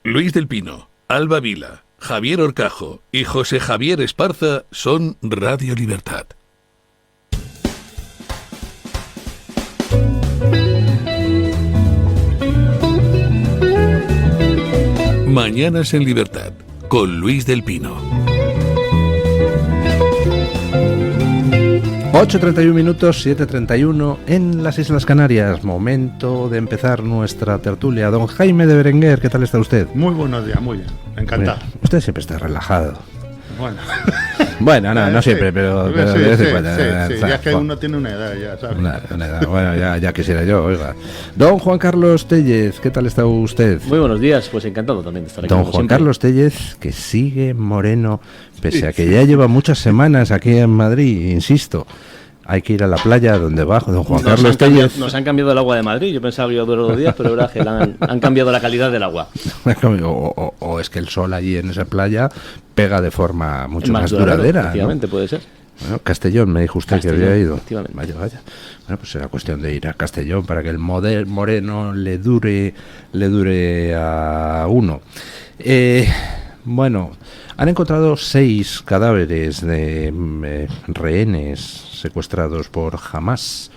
Luis del Pino, Alba Vila, Javier Horcajo y José Javier Esparza son Radio Libertad. Mañanas en Libertad, con Luis del Pino. 8:31 minutos, 7:31 en las Islas Canarias. Momento de empezar nuestra tertulia. Don Jaime de Berenguer, ¿qué tal está usted? Muy buenos días, muy bien, encantado. Bueno, usted siempre está relajado. Bueno, no siempre, pero de vez en cuando. Sí, ya es que uno tiene una edad ya, ¿sabes? Una edad. Bueno, ya quisiera yo, oiga. Don Juan Carlos Tellez, ¿qué tal está usted? Muy buenos días, pues encantado también de estar aquí. Don Juan Carlos Tellez, que sigue moreno, pese a que ya lleva muchas semanas aquí en Madrid, insisto. Hay que ir a la playa donde va don Juan Carlos Tellez. Nos han cambiado el agua de Madrid. Yo pensaba que iba a durar 2 días, pero es verdad que han cambiado la calidad del agua. O es que el sol allí en esa playa pega de forma mucho más duradera. Efectivamente, ¿no? Puede ser. Bueno, Castellón, me dijo usted que había ido. Efectivamente. Vaya. Bueno, pues será cuestión de ir a Castellón para que el moreno le dure a uno. Bueno, han encontrado 6 cadáveres de rehenes secuestrados por Hamás,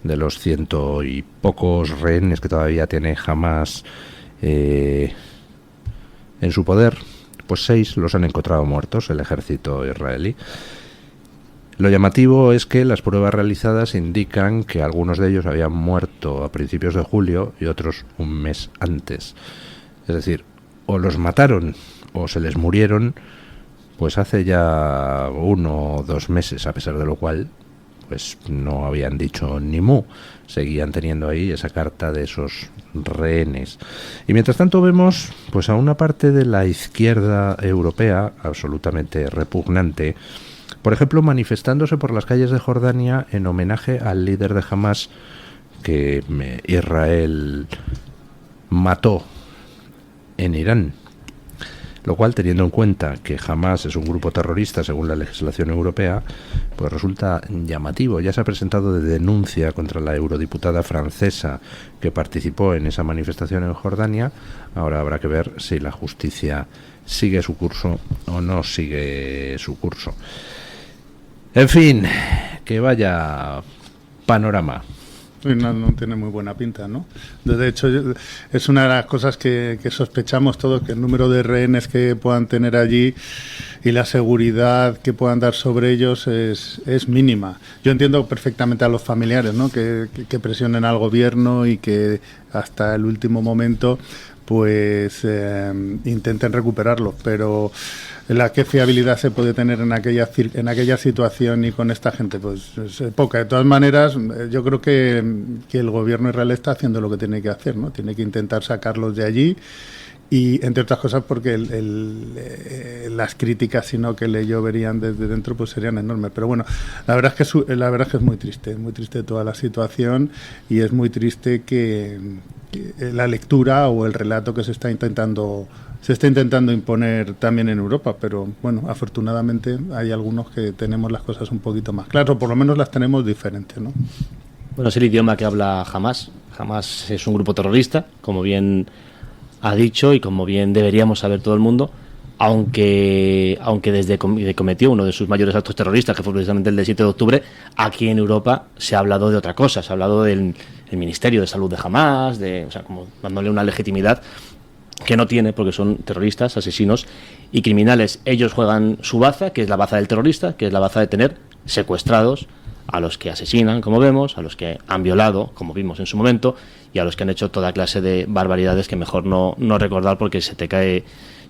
de los 100 y pocos rehenes que todavía tiene Hamás en su poder. Pues 6 los han encontrado muertos, el ejército israelí. Lo llamativo es que las pruebas realizadas indican que algunos de ellos habían muerto a principios de julio y otros un mes antes. Es decir, o los mataron o se les murieron pues hace ya 1 o 2 meses, a pesar de lo cual pues no habían dicho ni mu, seguían teniendo ahí esa carta de esos rehenes. Y mientras tanto vemos pues a una parte de la izquierda europea absolutamente repugnante, por ejemplo manifestándose por las calles de Jordania en homenaje al líder de Hamás que Israel mató en Irán. Lo cual, teniendo en cuenta que Hamás es un grupo terrorista según la legislación europea, pues resulta llamativo. Ya se ha presentado de denuncia contra la eurodiputada francesa que participó en esa manifestación en Jordania. Ahora habrá que ver si la justicia sigue su curso o no sigue su curso. En fin, que vaya panorama. No tiene muy buena pinta, ¿no? De hecho, es una de las cosas que sospechamos todos, que el número de rehenes que puedan tener allí y la seguridad que puedan dar sobre ellos es mínima. Yo entiendo perfectamente a los familiares, ¿no? Que presionen al gobierno y que hasta el último momento pues intenten recuperarlos, pero ¿qué fiabilidad se puede tener en aquella situación y con esta gente? Pues es poca. De todas maneras, yo creo que el gobierno israelí está haciendo lo que tiene que hacer, ¿no? Tiene que intentar sacarlos de allí y, entre otras cosas, porque las críticas, sino que le lloverían desde dentro, pues serían enormes. Pero bueno, la verdad es que es muy triste toda la situación y es muy triste que la lectura o el relato que se está intentando imponer también en Europa, pero bueno, afortunadamente hay algunos que tenemos las cosas un poquito más claras, o por lo menos las tenemos diferentes, ¿no? Bueno, es el idioma que habla Hamás. Hamás es un grupo terrorista, como bien ha dicho y como bien deberíamos saber todo el mundo, aunque desde que cometió uno de sus mayores actos terroristas, que fue precisamente el del 7 de octubre, aquí en Europa se ha hablado de otra cosa, se ha hablado del Ministerio de Salud de Hamás, o sea, como dándole una legitimidad que no tiene, porque son terroristas, asesinos y criminales. Ellos juegan su baza, que es la baza del terrorista, que es la baza de tener secuestrados a los que asesinan, como vemos, a los que han violado, como vimos en su momento, y a los que han hecho toda clase de barbaridades que mejor no recordar porque se te cae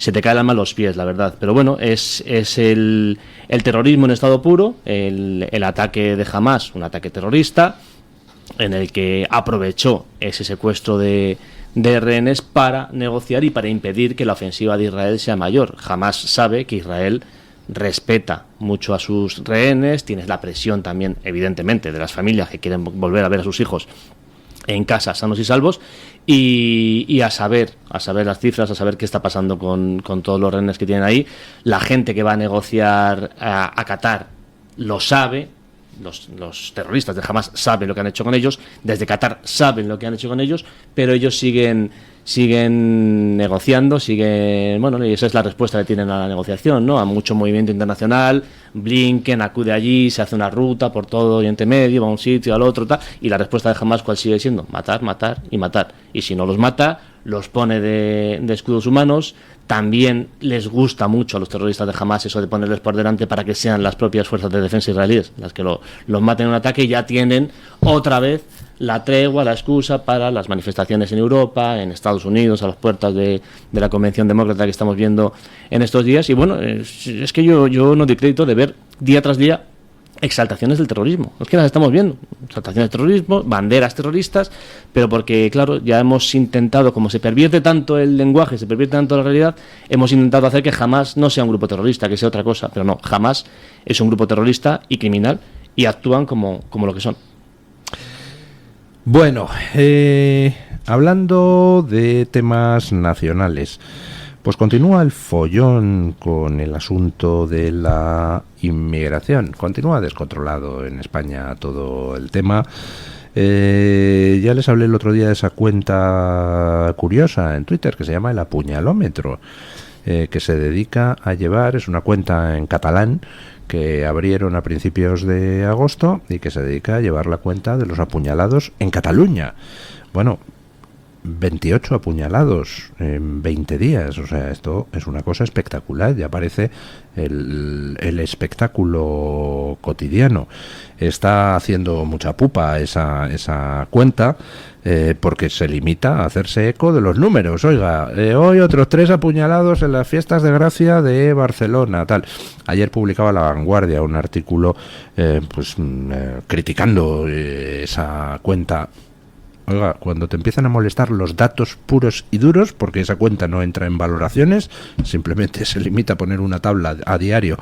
el alma a los pies, la verdad. Pero bueno, es el terrorismo en estado puro, el ataque de Hamás, un ataque terrorista, en el que aprovechó ese secuestro de rehenes para negociar y para impedir que la ofensiva de Israel sea mayor. Hamás sabe que Israel respeta mucho a sus rehenes, tienes la presión también, evidentemente, de las familias que quieren volver a ver a sus hijos en casa sanos y salvos, y a saber las cifras, a saber qué está pasando con todos los rehenes que tienen ahí. La gente que va a negociar a Qatar lo sabe, los terroristas de Hamas saben lo que han hecho con ellos, desde Qatar saben lo que han hecho con ellos, pero ellos siguen negociando, bueno, y esa es la respuesta que tienen a la negociación, ¿no? A mucho movimiento internacional, Blinken acude allí, se hace una ruta por todo Oriente Medio, va a un sitio, al otro, tal, y la respuesta de Hamas, ¿cuál sigue siendo? Matar, matar y matar. Y si no los mata, los pone de escudos humanos. También les gusta mucho a los terroristas de Hamas eso de ponerles por delante para que sean las propias fuerzas de defensa israelíes las que los maten en un ataque, y ya tienen otra vez la tregua, la excusa para las manifestaciones en Europa, en Estados Unidos, a las puertas de la Convención Demócrata que estamos viendo en estos días. Y bueno, es que yo no doy crédito de ver día tras día exaltaciones del terrorismo. Es que las estamos viendo, exaltaciones del terrorismo, banderas terroristas, pero porque, claro, ya hemos intentado, como se pervierte tanto el lenguaje, se pervierte tanto la realidad, hemos intentado hacer que Hamas no sea un grupo terrorista, que sea otra cosa, pero no, Hamas es un grupo terrorista y criminal, y actúan como lo que son. Bueno, hablando de temas nacionales, pues continúa el follón con el asunto de la inmigración. Continúa descontrolado en España todo el tema. Ya les hablé el otro día de esa cuenta curiosa en Twitter que se llama El Apuñalómetro, que se dedica a llevar, es una cuenta en catalán que abrieron a principios de agosto y que se dedica a llevar la cuenta de los apuñalados en Cataluña. Bueno, 28 apuñalados en 20 días, o sea, esto es una cosa espectacular, ya parece el espectáculo cotidiano. Está haciendo mucha pupa esa cuenta, porque se limita a hacerse eco de los números. Oiga, hoy otros 3 apuñalados en las fiestas de Gracia de Barcelona, tal. Ayer publicaba La Vanguardia un artículo criticando esa cuenta. Oiga, cuando te empiezan a molestar los datos puros y duros, porque esa cuenta no entra en valoraciones, simplemente se limita a poner una tabla a diario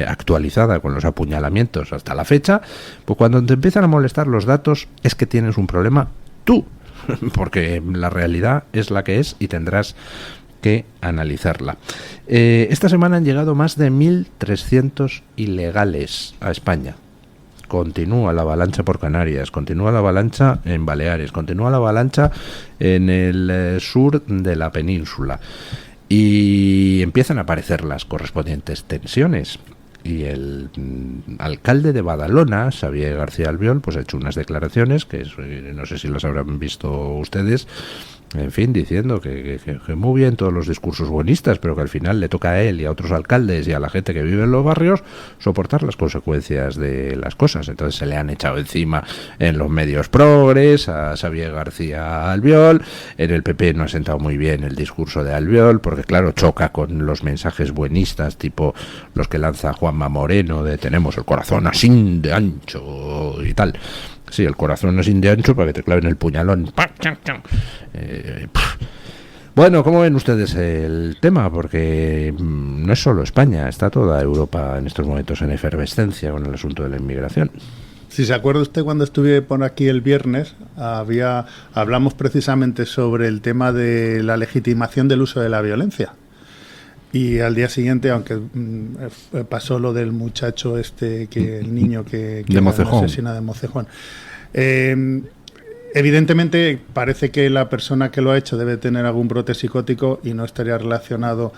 actualizada con los apuñalamientos hasta la fecha, pues cuando te empiezan a molestar los datos es que tienes un problema tú, porque la realidad es la que es y tendrás que analizarla. Esta semana han llegado más de 1.300 ilegales a España. Continúa la avalancha por Canarias, continúa la avalancha en Baleares, continúa la avalancha en el sur de la península, y empiezan a aparecer las correspondientes tensiones. Y el alcalde de Badalona, Xavier García Albiol, pues ha hecho unas declaraciones que no sé si las habrán visto ustedes, en fin, diciendo que muy bien todos los discursos buenistas, pero que al final le toca a él y a otros alcaldes y a la gente que vive en los barrios soportar las consecuencias de las cosas. Entonces se le han echado encima en los medios progres a Xavier García Albiol. En el PP no ha sentado muy bien el discurso de Albiol, porque claro, choca con los mensajes buenistas tipo los que lanza Juanma Moreno de tenemos el corazón así de ancho y tal. Sí, el corazón así de ancho para que te claven el puñalón. Bueno, ¿cómo ven ustedes el tema? Porque no es solo España, está toda Europa en estos momentos en efervescencia con el asunto de la inmigración. Si se acuerda usted, cuando estuve por aquí el viernes, hablamos precisamente sobre el tema de la legitimación del uso de la violencia. Y al día siguiente, aunque pasó lo del muchacho el niño que de Mocejón, asesina de Mocejón, evidentemente parece que la persona que lo ha hecho debe tener algún brote psicótico y no estaría relacionado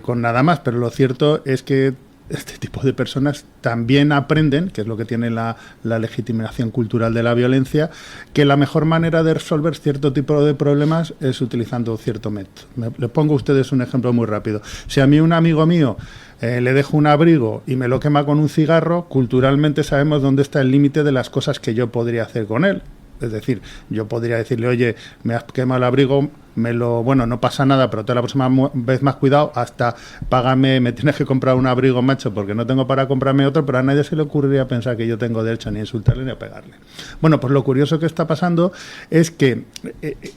con nada más, pero lo cierto es que este tipo de personas también aprenden, que es lo que tiene la legitimación cultural de la violencia, que la mejor manera de resolver cierto tipo de problemas es utilizando cierto método. Le pongo a ustedes un ejemplo muy rápido. Si a mí un amigo mío le dejo un abrigo y me lo quema con un cigarro, culturalmente sabemos dónde está el límite de las cosas que yo podría hacer con él. Es decir, yo podría decirle, oye, me has quemado el abrigo, no pasa nada, pero te la próxima vez más cuidado, hasta págame, me tienes que comprar un abrigo, macho, porque no tengo para comprarme otro, pero a nadie se le ocurriría pensar que yo tengo derecho ni a insultarle ni a pegarle. Bueno, pues lo curioso que está pasando es que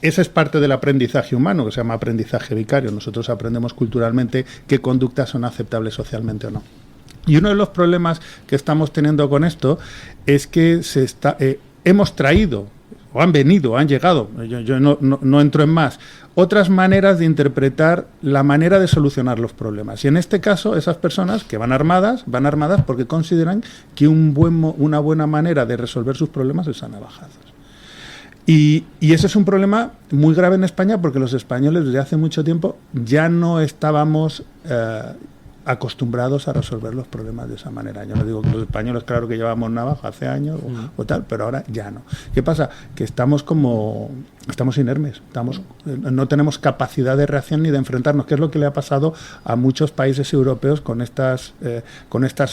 ese es parte del aprendizaje humano, que se llama aprendizaje vicario. Nosotros aprendemos culturalmente qué conductas son aceptables socialmente o no. Y uno de los problemas que estamos teniendo con esto es que hemos traído, o han venido, han llegado, yo no entro en más, otras maneras de interpretar la manera de solucionar los problemas. Y en este caso, esas personas que van armadas porque consideran que una buena manera de resolver sus problemas es a navajazos. Y ese es un problema muy grave en España, porque los españoles desde hace mucho tiempo ya no estábamos acostumbrados a resolver los problemas de esa manera. Yo no digo que los españoles, claro que llevamos navaja hace años o tal, pero ahora ya no. ¿Qué pasa? Que estamos inermes, no tenemos capacidad de reacción ni de enfrentarnos, que es lo que le ha pasado a muchos países europeos con estas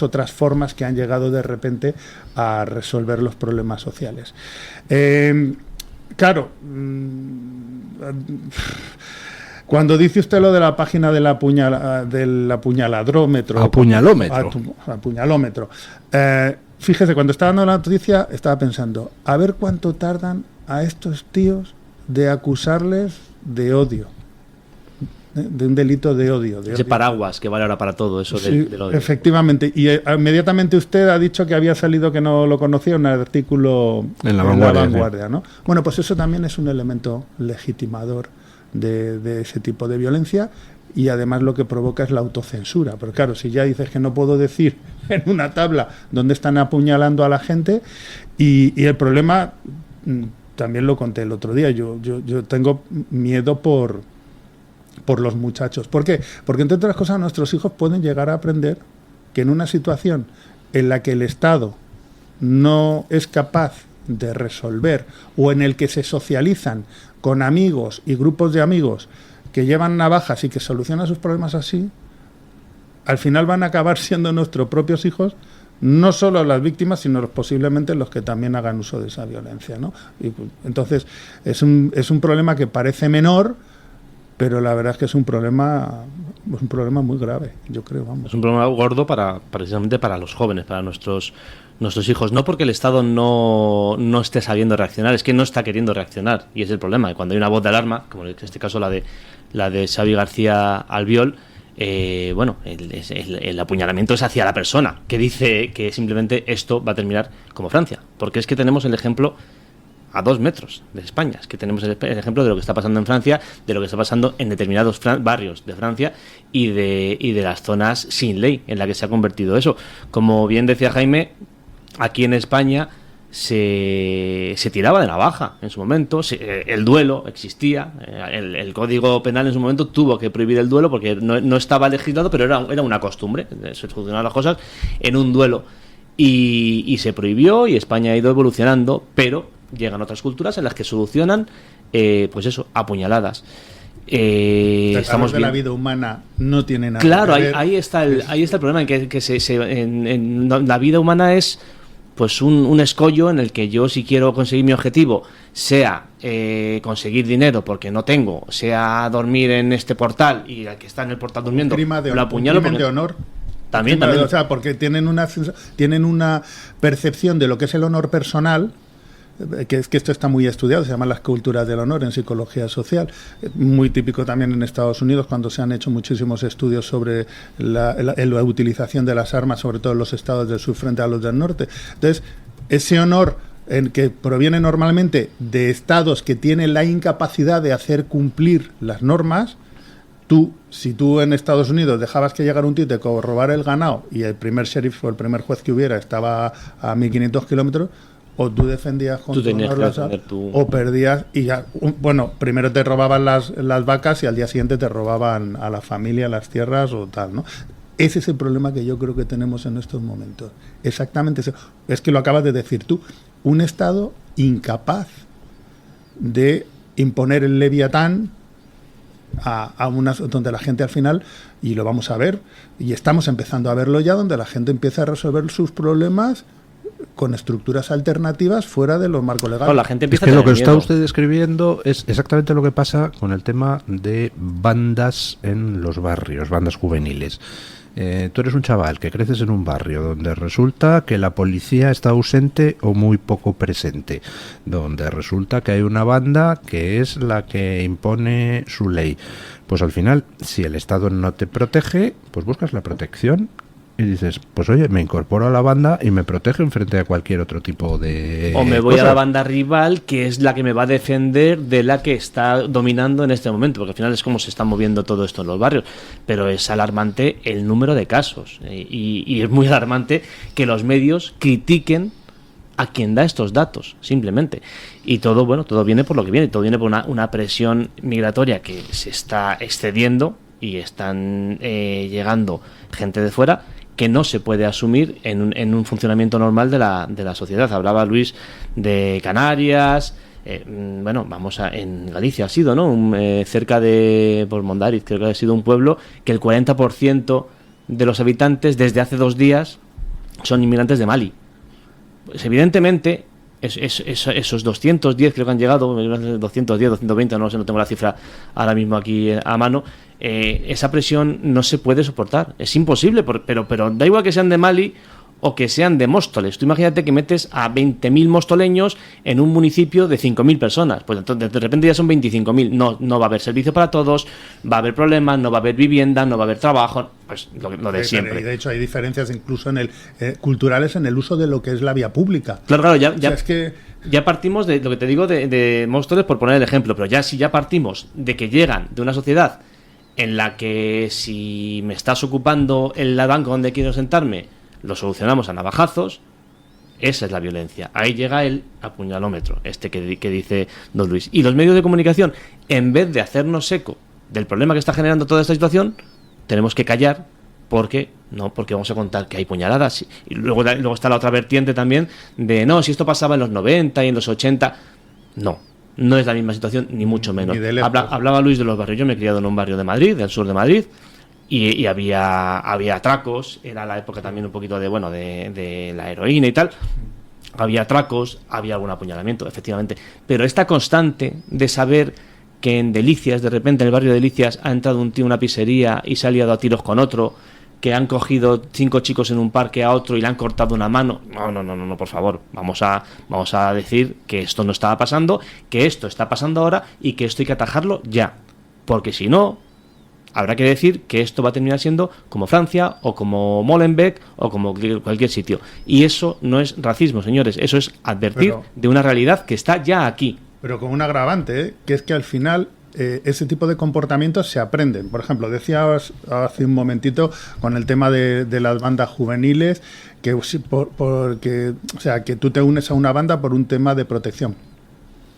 otras formas que han llegado de repente a resolver los problemas sociales. Claro, cuando dice usted lo de la página del apuñaladrómetro... Apuñalómetro. Fíjese, cuando estaba dando la noticia, estaba pensando, a ver cuánto tardan a estos tíos de acusarles de odio, de un delito de odio. Ese paraguas que vale ahora para todo eso del odio. Efectivamente. Y inmediatamente usted ha dicho que había salido, que no lo conocía, un artículo en La Vanguardia, ¿no? Bueno, pues eso también es un elemento legitimador de ese tipo de violencia, y además lo que provoca es la autocensura. Pero claro, si ya dices que no puedo decir en una tabla dónde están apuñalando a la gente, y el problema, también lo conté el otro día, yo tengo miedo por los muchachos. ¿Por qué? Porque entre otras cosas nuestros hijos pueden llegar a aprender que en una situación en la que el Estado no es capaz de resolver, o en el que se socializan con amigos y grupos de amigos que llevan navajas y que solucionan sus problemas así, al final van a acabar siendo nuestros propios hijos no solo las víctimas, sino posiblemente los que también hagan uso de esa violencia, ¿no? Y, entonces, es un problema que parece menor, pero la verdad es que es un problema muy grave, yo creo. Vamos. Es un problema gordo precisamente para los jóvenes, para nuestros hijos. No porque el Estado no esté sabiendo reaccionar, es que no está queriendo reaccionar, y es el problema. Y cuando hay una voz de alarma, como en este caso la de Xavi García Albiol, el apuñalamiento es hacia la persona, que dice que simplemente esto va a terminar como Francia. Porque es que tenemos el ejemplo a 2 metros de España. Es que tenemos el ejemplo de lo que está pasando en Francia, de lo que está pasando en determinados barrios de Francia y de las zonas sin ley en la que se ha convertido eso. Como bien decía Jaime, aquí en España se tiraba de navaja en su momento, el duelo existía, el Código Penal en su momento tuvo que prohibir el duelo porque no estaba legislado, pero era una costumbre, se solucionaban las cosas en un duelo, y se prohibió, y España ha ido evolucionando, pero llegan otras culturas en las que solucionan apuñaladas. Estamos de la vida humana no tiene nada. Claro, que ver. ahí está el problema, en que la vida humana es pues un escollo en el que yo, si quiero conseguir mi objetivo, sea conseguir dinero porque no tengo, sea dormir en este portal y el que está en el portal durmiendo lo apuñalo. Un crimen de honor. También. O sea, porque tienen una percepción de lo que es el honor personal, que es que esto está muy estudiado, se llaman las culturas del honor en psicología social, muy típico también en Estados Unidos, cuando se han hecho muchísimos estudios sobre la utilización de las armas, sobre todo en los estados del sur frente a los del norte. Entonces, ese honor que proviene normalmente de estados que tienen la incapacidad de hacer cumplir las normas, si tú en Estados Unidos dejabas que llegara un tío y te robara el ganado, y el primer sheriff o el primer juez que hubiera estaba a 1.500 kilómetros, o tú defendías con tu honor o perdías, y ya, primero te robaban las vacas y al día siguiente te robaban a la familia, las tierras o tal, ¿no? Ese es el problema que yo creo que tenemos en estos momentos. Exactamente eso. Es que lo acabas de decir tú. Un Estado incapaz de imponer el Leviatán donde la gente al final, y lo vamos a ver, y estamos empezando a verlo ya, donde la gente empieza a resolver sus problemas con estructuras alternativas fuera de los marcos legales. La gente empieza es que lo que está usted describiendo es exactamente lo que pasa con el tema de bandas en los barrios, bandas juveniles. Tú eres un chaval que creces en un barrio donde resulta que la policía está ausente o muy poco presente, donde resulta que hay una banda que es la que impone su ley. Pues al final, si el Estado no te protege, pues buscas la protección y dices, pues oye, me incorporo a la banda y me protegen frente a cualquier otro tipo de o me voy cosas. a la banda rival, que es la que me va a defender de la que está dominando en este momento, porque al final es como se está moviendo todo esto en los barrios. Pero es alarmante el número de casos, y es muy alarmante que los medios critiquen a quien da estos datos, simplemente. Y todo, bueno, todo viene por lo que viene, todo viene por una presión migratoria que se está excediendo y están llegando gente de fuera que no se puede asumir en un funcionamiento normal de la sociedad. Hablaba Luis de Canarias, bueno, en Galicia ha sido, ¿no? Cerca de Mondariz, creo que ha sido un pueblo que el 40% de los habitantes desde hace 2 días son inmigrantes de Mali. Pues evidentemente esos 210 creo que han llegado, 210, 220, no sé, no tengo la cifra ahora mismo aquí a mano, esa presión no se puede soportar, es imposible, pero da igual que sean de Mali o que sean de Móstoles. Tú imagínate que metes a 20.000 mostoleños en un municipio de 5.000 personas, pues entonces de repente ya son 25.000, no va a haber servicio para todos, va a haber problemas, no va a haber vivienda, no va a haber trabajo, pues lo de siempre. Y de hecho hay diferencias incluso culturales en el uso de lo que es la vía pública. Claro, ya, O sea, es que ya partimos de lo que te digo de Móstoles, por poner el ejemplo, pero si ya partimos de que llegan de una sociedad en la que si me estás ocupando el banco donde quiero sentarme, lo solucionamos a navajazos, esa es la violencia. Ahí llega el apuñalómetro, que dice don Luis. Y los medios de comunicación, en vez de hacernos eco del problema que está generando toda esta situación, tenemos que callar porque vamos a contar que hay puñaladas. Y luego está la otra vertiente también de, no, si esto pasaba en los 90 y en los 80, no es la misma situación, ni mucho menos. Hablaba Luis de los barrios. Yo me he criado en un barrio de Madrid, del sur de Madrid, y había atracos. Era la época también un poquito de la heroína y tal. Había atracos, había algún apuñalamiento, efectivamente. Pero esta constante de saber que en Delicias, de repente en el barrio de Delicias, ha entrado un tío a una pizzería y se ha liado a tiros con otro, que han cogido 5 chicos en un parque a otro y le han cortado una mano. No, por favor. Vamos a decir que esto no estaba pasando, que esto está pasando ahora y que esto hay que atajarlo ya. Porque si no, habrá que decir que esto va a terminar siendo como Francia o como Molenbeek o como cualquier sitio. Y eso no es racismo, señores. Eso es advertir de una realidad que está ya aquí. Pero con un agravante, que es que al final ese tipo de comportamientos se aprenden. Por ejemplo, decías hace un momentito con el tema de las bandas juveniles, que tú te unes a una banda por un tema de protección.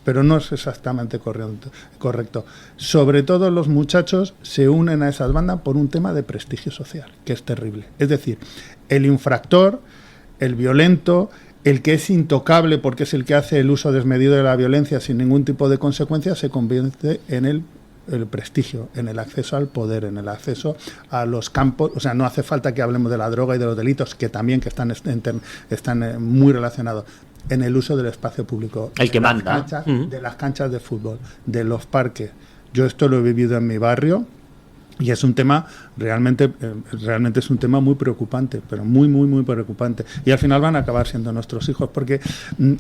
Pero no es exactamente correcto. Sobre todo los muchachos se unen a esas bandas por un tema de prestigio social, que es terrible. Es decir, el infractor, el violento, el que es intocable porque es el que hace el uso desmedido de la violencia sin ningún tipo de consecuencia, se convierte en el prestigio, en el acceso al poder, en el acceso a los campos. O sea, no hace falta que hablemos de la droga y de los delitos, que también están muy relacionados, en el uso del espacio público, el que manda, de las canchas de fútbol, de los parques. Yo esto lo he vivido en mi barrio y es un tema realmente es un tema muy preocupante, pero muy preocupante, y al final van a acabar siendo nuestros hijos, porque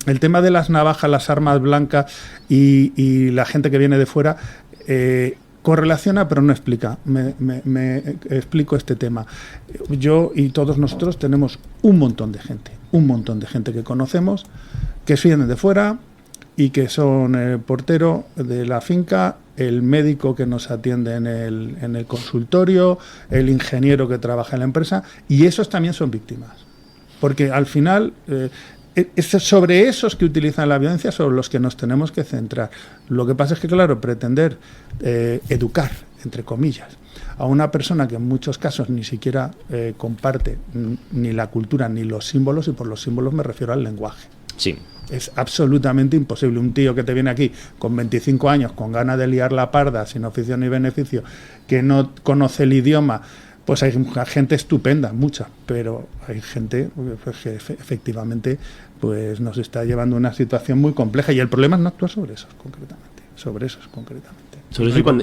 el tema de las navajas, las armas blancas y la gente que viene de fuera correlaciona pero no explica. Me explico este tema. Yo y todos nosotros tenemos un montón de gente que conocemos, que vienen de fuera y que son el portero de la finca, el médico que nos atiende en el consultorio, el ingeniero que trabaja en la empresa, y esos también son víctimas. Porque al final es sobre esos que utilizan la violencia sobre los que nos tenemos que centrar. Lo que pasa es que, claro, pretender educar, entre comillas, a una persona que en muchos casos ni siquiera comparte ni la cultura ni los símbolos, y por los símbolos me refiero al lenguaje. Sí. Es absolutamente imposible. Un tío que te viene aquí con 25 años, con ganas de liar la parda, sin oficio ni beneficio, que no conoce el idioma, pues hay gente estupenda, mucha, pero hay gente pues, que efectivamente pues nos está llevando a una situación muy compleja, y el problema es no actuar sobre eso concretamente. Sobre eso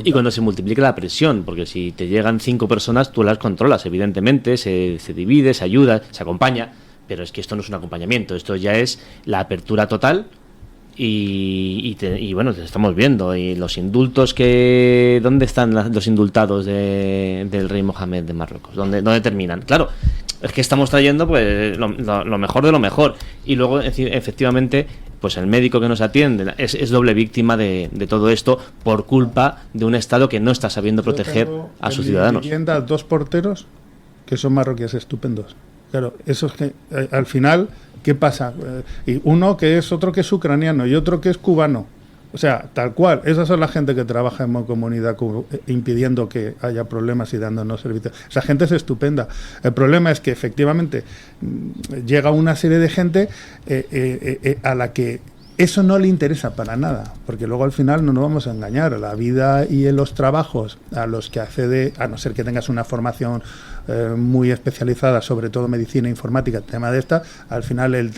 y cuando se multiplica la presión, porque si te llegan 5 personas, tú las controlas, evidentemente, se divide, se ayuda, se acompaña, pero es que esto no es un acompañamiento, esto ya es la apertura total. Y bueno, te estamos viendo. Y los indultos ¿dónde están los indultados del rey Mohamed de Marruecos? ¿Dónde terminan? Claro, es que estamos trayendo pues lo mejor de lo mejor. Y luego, efectivamente, pues el médico que nos atiende es doble víctima de todo esto por culpa de un Estado que no está sabiendo proteger a sus ciudadanos. En vivienda 2 porteros que son marroquíes estupendos. Claro, eso es que al final, ¿qué pasa? Y uno que es otro que es ucraniano y otro que es cubano. O sea, tal cual. Esas son la gente que trabaja en comunidad impidiendo que haya problemas y dándonos servicios. Esa gente es estupenda. El problema es que efectivamente llega una serie de gente a la que eso no le interesa para nada, porque luego al final no nos vamos a engañar. La vida y en los trabajos a los que accede, a no ser que tengas una formación muy especializada, sobre todo medicina e informática, tema de esta, al final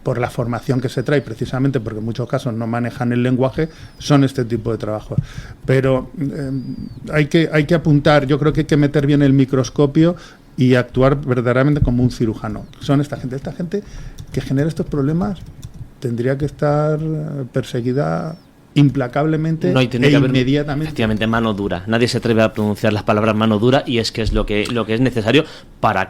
por la formación que se trae, precisamente porque en muchos casos no manejan el lenguaje, son este tipo de trabajos. Pero hay que apuntar, yo creo que hay que meter bien el microscopio y actuar verdaderamente como un cirujano. Son esta gente que genera estos problemas, tendría que estar perseguida implacablemente no, y tiene que haber inmediatamente. Efectivamente, mano dura. Nadie se atreve a pronunciar las palabras mano dura, y es que es lo que es necesario para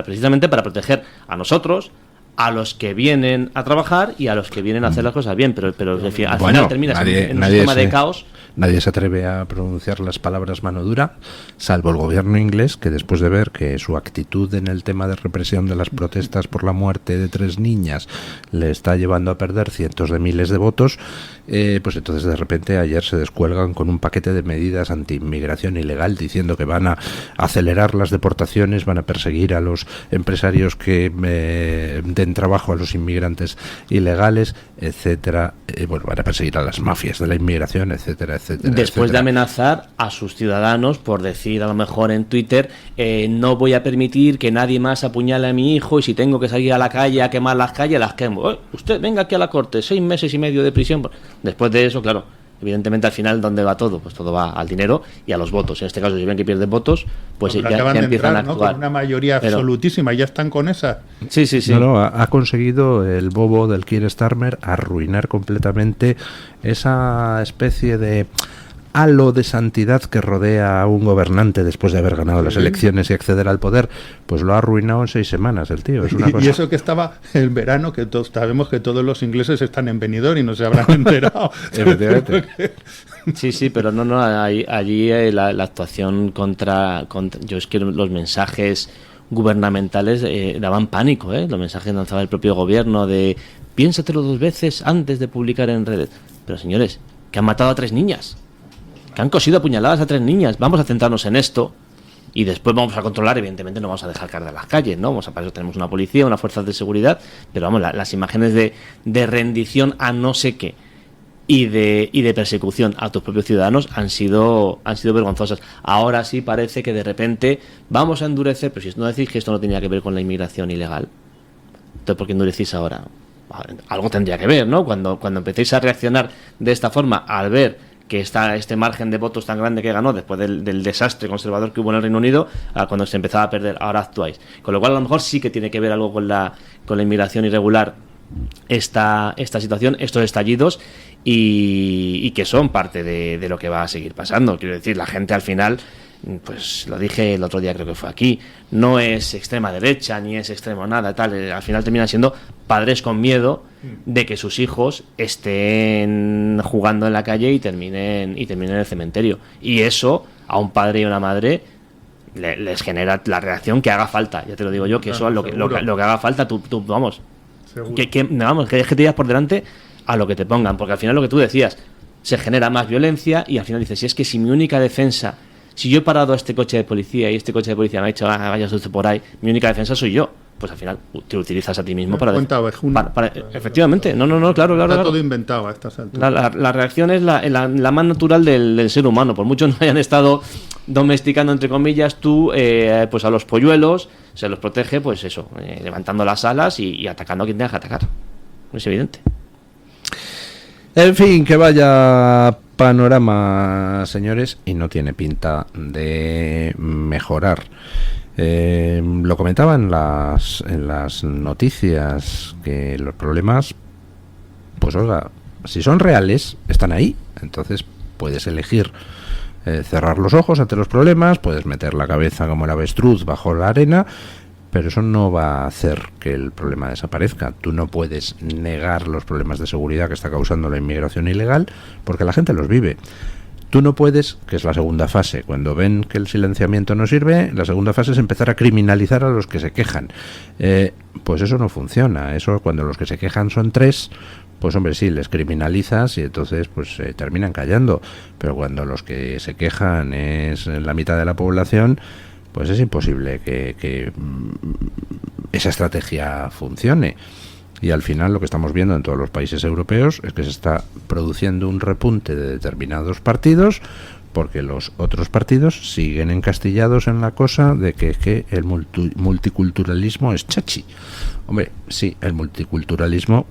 precisamente para proteger a nosotros, a los que vienen a trabajar y a los que vienen a hacer las cosas bien, pero al final terminas en un sistema de caos. Nadie se atreve a pronunciar las palabras mano dura, salvo el gobierno inglés, que después de ver que su actitud en el tema de represión de las protestas por la muerte de 3 niñas le está llevando a perder cientos de miles de votos, pues entonces de repente ayer se descuelgan con un paquete de medidas anti-inmigración ilegal, diciendo que van a acelerar las deportaciones, van a perseguir a los empresarios que den trabajo a los inmigrantes ilegales, etcétera. Bueno, van a perseguir a las mafias de la inmigración, etcétera, etcétera. Después de amenazar a sus ciudadanos por decir a lo mejor en Twitter, no voy a permitir que nadie más apuñale a mi hijo, y si tengo que salir a la calle a quemar las calles, las quemo. Usted venga aquí a la corte, 6 meses y medio de prisión. Después de eso, claro, evidentemente al final, ¿dónde va todo? Pues todo va al dinero y a los votos. En este caso, si ven que pierden votos, pues ya empiezan a actuar. Con una mayoría absolutísima, ya están con esa. Sí. No, ha conseguido el bobo del Keir Starmer arruinar completamente esa especie de halo de santidad que rodea a un gobernante después de haber ganado las elecciones y acceder al poder. Pues lo ha arruinado en 6 semanas el tío. Es una cosa. Y eso que estaba el verano, que todos sabemos que todos los ingleses están en Benidorm y no se habrán enterado. Efectivamente. Sí, pero no, allí la actuación contra. Yo es que los mensajes gubernamentales daban pánico, los mensajes lanzaba el propio gobierno de piénsatelo 2 veces antes de publicar en redes. Pero señores, que han matado a 3 niñas, que han cosido a puñaladas a 3 niñas, vamos a centrarnos en esto y después vamos a controlar. Evidentemente no vamos a dejar caer de las calles, ¿no? Para eso tenemos una policía, unas fuerzas de seguridad, pero vamos, las imágenes de rendición a no sé qué y de persecución a tus propios ciudadanos han sido vergonzosas. Ahora sí parece que de repente vamos a endurecer, pero si no decís que esto no tenía que ver con la inmigración ilegal, entonces ¿por qué endurecís ahora? Algo tendría que ver, ¿no? Cuando empecéis a reaccionar de esta forma al ver que está este margen de votos tan grande que ganó después del desastre conservador que hubo en el Reino Unido, cuando se empezaba a perder, ahora actuáis. Con lo cual a lo mejor sí que tiene que ver algo con la inmigración irregular esta situación, estos estallidos, y que son parte de lo que va a seguir pasando. Quiero decir, la gente al final, pues lo dije el otro día, creo que fue aquí, no es extrema derecha ni es extremo nada, tal. Al final terminan siendo padres con miedo de que sus hijos estén jugando en la calle y terminen en el cementerio. Y eso a un padre y una madre les genera la reacción que haga falta. Ya te lo digo yo, que eso es lo que haga falta. Tú vamos, que te tiras por delante a lo que te pongan, porque al final lo que tú decías, se genera más violencia, y al final dices, si es que si mi única defensa, si yo he parado a este coche de policía y este coche de policía me ha dicho vaya usted por ahí, mi única defensa soy yo, pues al final te utilizas a ti mismo para efectivamente, no, claro. Está todo inventado a estas alturas. La reacción es la más natural del ser humano, por mucho no hayan estado domesticando, entre comillas, tú pues a los polluelos, se los protege, pues eso, levantando las alas y atacando a quien tenga que atacar. Es evidente. En fin, que vaya panorama, señores, y no tiene pinta de mejorar. Lo comentaba en las noticias, que los problemas, pues oiga, si son reales, están ahí. Entonces puedes elegir cerrar los ojos ante los problemas, puedes meter la cabeza como el avestruz bajo la arena, pero eso no va a hacer que el problema desaparezca. Tú no puedes negar los problemas de seguridad que está causando la inmigración ilegal porque la gente los vive. Tú no puedes, que es la segunda fase, cuando ven que el silenciamiento no sirve, la segunda fase es empezar a criminalizar a los que se quejan. Pues eso no funciona. Eso, cuando los que se quejan son 3, pues hombre, sí, les criminalizas y entonces pues terminan callando. Pero cuando los que se quejan es la mitad de la población, pues es imposible que esa estrategia funcione. Y al final lo que estamos viendo en todos los países europeos es que se está produciendo un repunte de determinados partidos porque los otros partidos siguen encastillados en la cosa de que el multiculturalismo es chachi. Hombre, sí, el multiculturalismo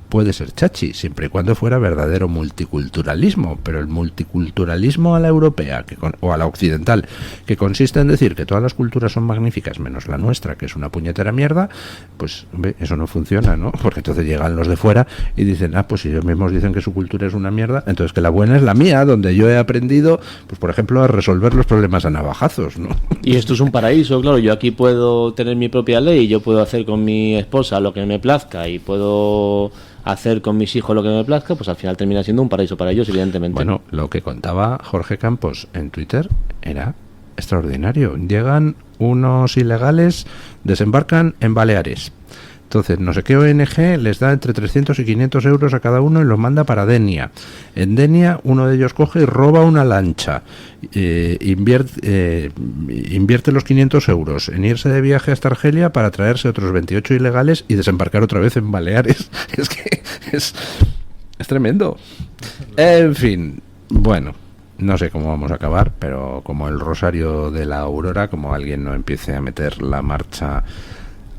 puede ser chachi, siempre y cuando fuera verdadero multiculturalismo, pero el multiculturalismo a la europea o a la occidental, que consiste en decir que todas las culturas son magníficas menos la nuestra, que es una puñetera mierda, pues hombre, eso no funciona, ¿no? Porque entonces llegan los de fuera y dicen, pues si ellos mismos dicen que su cultura es una mierda, entonces que la buena es la mía, donde yo he aprendido, pues por ejemplo, a resolver los problemas a navajazos, ¿no? Y esto es un paraíso, claro, yo aquí puedo tener mi propia ley, yo puedo hacer con mi esposa lo que me plazca y puedo hacer con mis hijos lo que me plazca, pues al final termina siendo un paraíso para ellos, evidentemente. Bueno, lo que contaba Jorge Campos en Twitter era extraordinario. Llegan unos ilegales, desembarcan en Baleares. Entonces, no sé qué ONG les da entre 300 y 500 euros a cada uno y los manda para Denia. En Denia, uno de ellos coge y roba una lancha. Invierte los 500 euros en irse de viaje hasta Argelia para traerse otros 28 ilegales y desembarcar otra vez en Baleares. Es que es tremendo. En fin, bueno, no sé cómo vamos a acabar, pero como el rosario de la aurora, como alguien no empiece a meter la marcha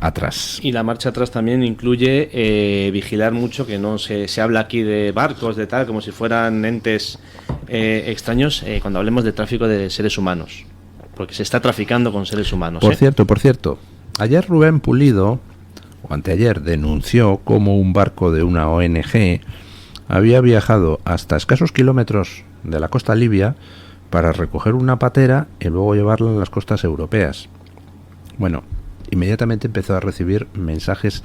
atrás. Y la marcha atrás también incluye vigilar mucho, que no se habla aquí de barcos, de tal, como si fueran entes extraños, cuando hablemos de tráfico de seres humanos, porque se está traficando con seres humanos. Por cierto, ayer Rubén Pulido, o anteayer, denunció cómo un barco de una ONG había viajado hasta escasos kilómetros de la costa libia para recoger una patera y luego llevarla a las costas europeas. Bueno, inmediatamente empezó a recibir mensajes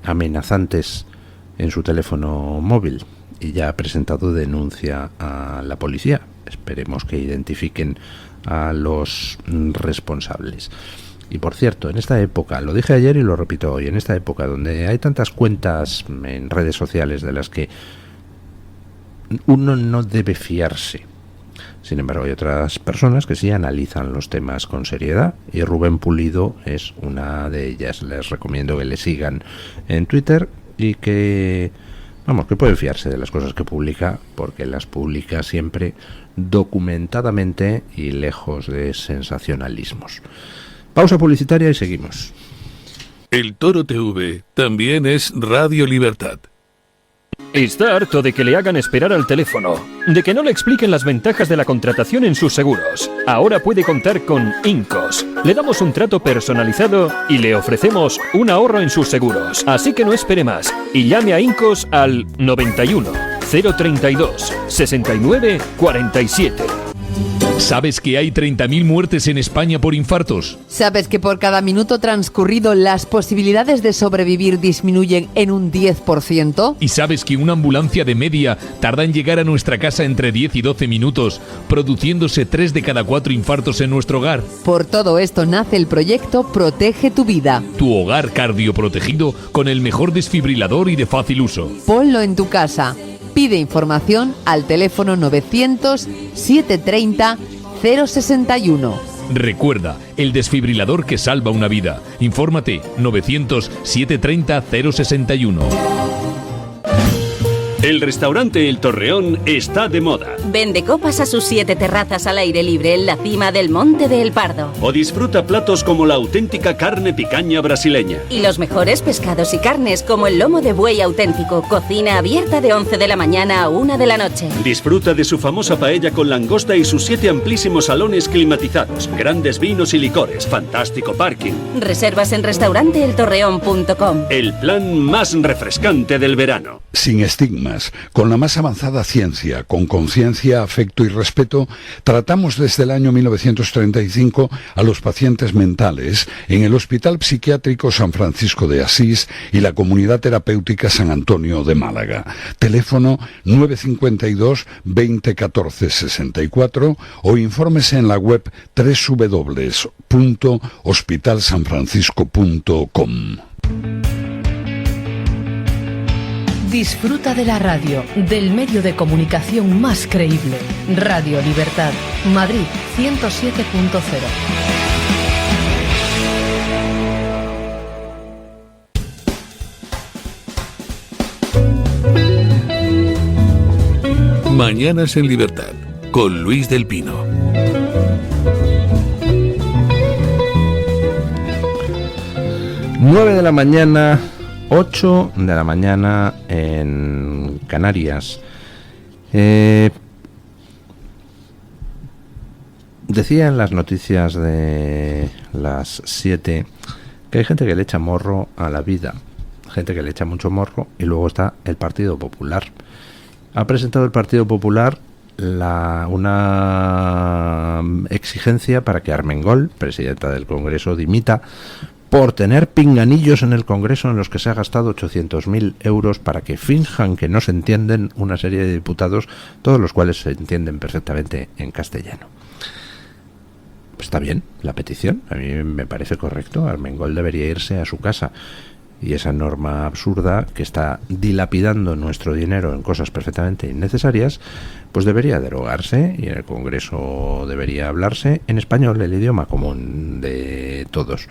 amenazantes en su teléfono móvil y ya ha presentado denuncia a la policía. Esperemos que identifiquen a los responsables. Y por cierto, en esta época, lo dije ayer y lo repito hoy, en esta época donde hay tantas cuentas en redes sociales de las que uno no debe fiarse, sin embargo hay otras personas que sí analizan los temas con seriedad y Rubén Pulido es una de ellas. Les recomiendo que le sigan en Twitter y que pueden fiarse de las cosas que publica, porque las publica siempre documentadamente y lejos de sensacionalismos. Pausa publicitaria y seguimos. El Toro TV también es Radio Libertad. Está harto de que le hagan esperar al teléfono, de que no le expliquen las ventajas de la contratación en sus seguros. Ahora puede contar con Incos. Le damos un trato personalizado y le ofrecemos un ahorro en sus seguros. Así que no espere más y llame a Incos al 91 032 69 47. ¿Sabes que hay 30.000 muertes en España por infartos? ¿Sabes que por cada minuto transcurrido las posibilidades de sobrevivir disminuyen en un 10%? ¿Y sabes que una ambulancia de media tarda en llegar a nuestra casa entre 10 y 12 minutos, produciéndose 3 de cada 4 infartos en nuestro hogar? Por todo esto nace el proyecto Protege tu Vida. Tu hogar cardioprotegido con el mejor desfibrilador y de fácil uso. Ponlo en tu casa. Pide información al teléfono 900-730-061. Recuerda, el desfibrilador que salva una vida. Infórmate, 900-730-061. El restaurante El Torreón está de moda. Vende copas a sus 7 terrazas al aire libre en la cima del Monte de El Pardo. O disfruta platos como la auténtica carne picaña brasileña. Y los mejores pescados y carnes como el lomo de buey auténtico. Cocina abierta de 11 de la mañana a 1 de la noche. Disfruta de su famosa paella con langosta y sus 7 amplísimos salones climatizados. Grandes vinos y licores. Fantástico parking. Reservas en restauranteeltorreón.com. El plan más refrescante del verano. sin estigmas, con la más avanzada ciencia, con conciencia, afecto y respeto, tratamos desde el año 1935 a los pacientes mentales en el Hospital Psiquiátrico San Francisco de Asís y la Comunidad Terapéutica San Antonio de Málaga. Teléfono 952 20 14 64 o infórmese en la web www.hospitalsanfrancisco.com. Disfruta de la radio, del medio de comunicación más creíble. Radio Libertad, Madrid 107.0. Mañanas en Libertad, con Luis del Pino. Nueve de la mañana, 8 de la mañana en Canarias. Decía en las noticias de las 7 que hay gente que le echa morro a la vida, gente que le echa mucho morro, y luego está el Partido Popular. Ha presentado el Partido Popular una exigencia para que Armengol, presidenta del Congreso, dimita por tener pinganillos en el Congreso en los que se ha gastado 800.000 euros para que finjan que no se entienden una serie de diputados, todos los cuales se entienden perfectamente en castellano. Pues está bien la petición, a mí me parece correcto. Armengol debería irse a su casa, y esa norma absurda que está dilapidando nuestro dinero en cosas perfectamente innecesarias, pues debería derogarse, y en el Congreso debería hablarse en español, el idioma común de todos.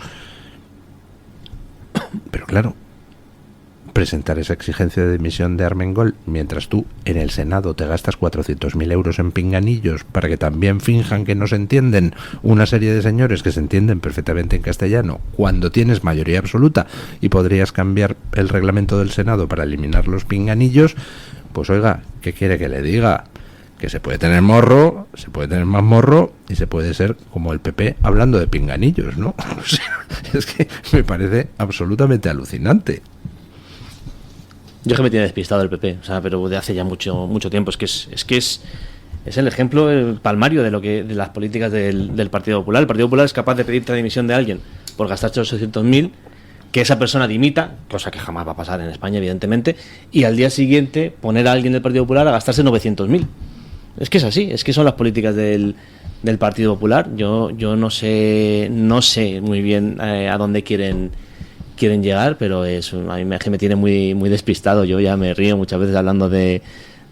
Pero claro, presentar esa exigencia de dimisión de Armengol mientras tú en el Senado te gastas 400.000 euros en pinganillos para que también finjan que no se entienden una serie de señores que se entienden perfectamente en castellano, cuando tienes mayoría absoluta y podrías cambiar el reglamento del Senado para eliminar los pinganillos, pues oiga, ¿qué quiere que le diga? Que se puede tener morro, se puede tener más morro, y se puede ser como el PP hablando de pinganillos, ¿no? O sea, es que me parece absolutamente alucinante. Yo es que me tiene despistado el PP, o sea, pero de hace ya mucho tiempo. Es el ejemplo, el palmario de las políticas del Partido Popular. El Partido Popular es capaz de pedirte la dimisión de alguien por gastarse 800.000, que esa persona dimita, cosa que jamás va a pasar en España, evidentemente, y al día siguiente poner a alguien del Partido Popular a gastarse 900.000. Es que es así, es que son las políticas del Partido Popular. Yo no sé muy bien a dónde quieren llegar, pero a mí me tiene muy despistado. Yo ya me río muchas veces hablando de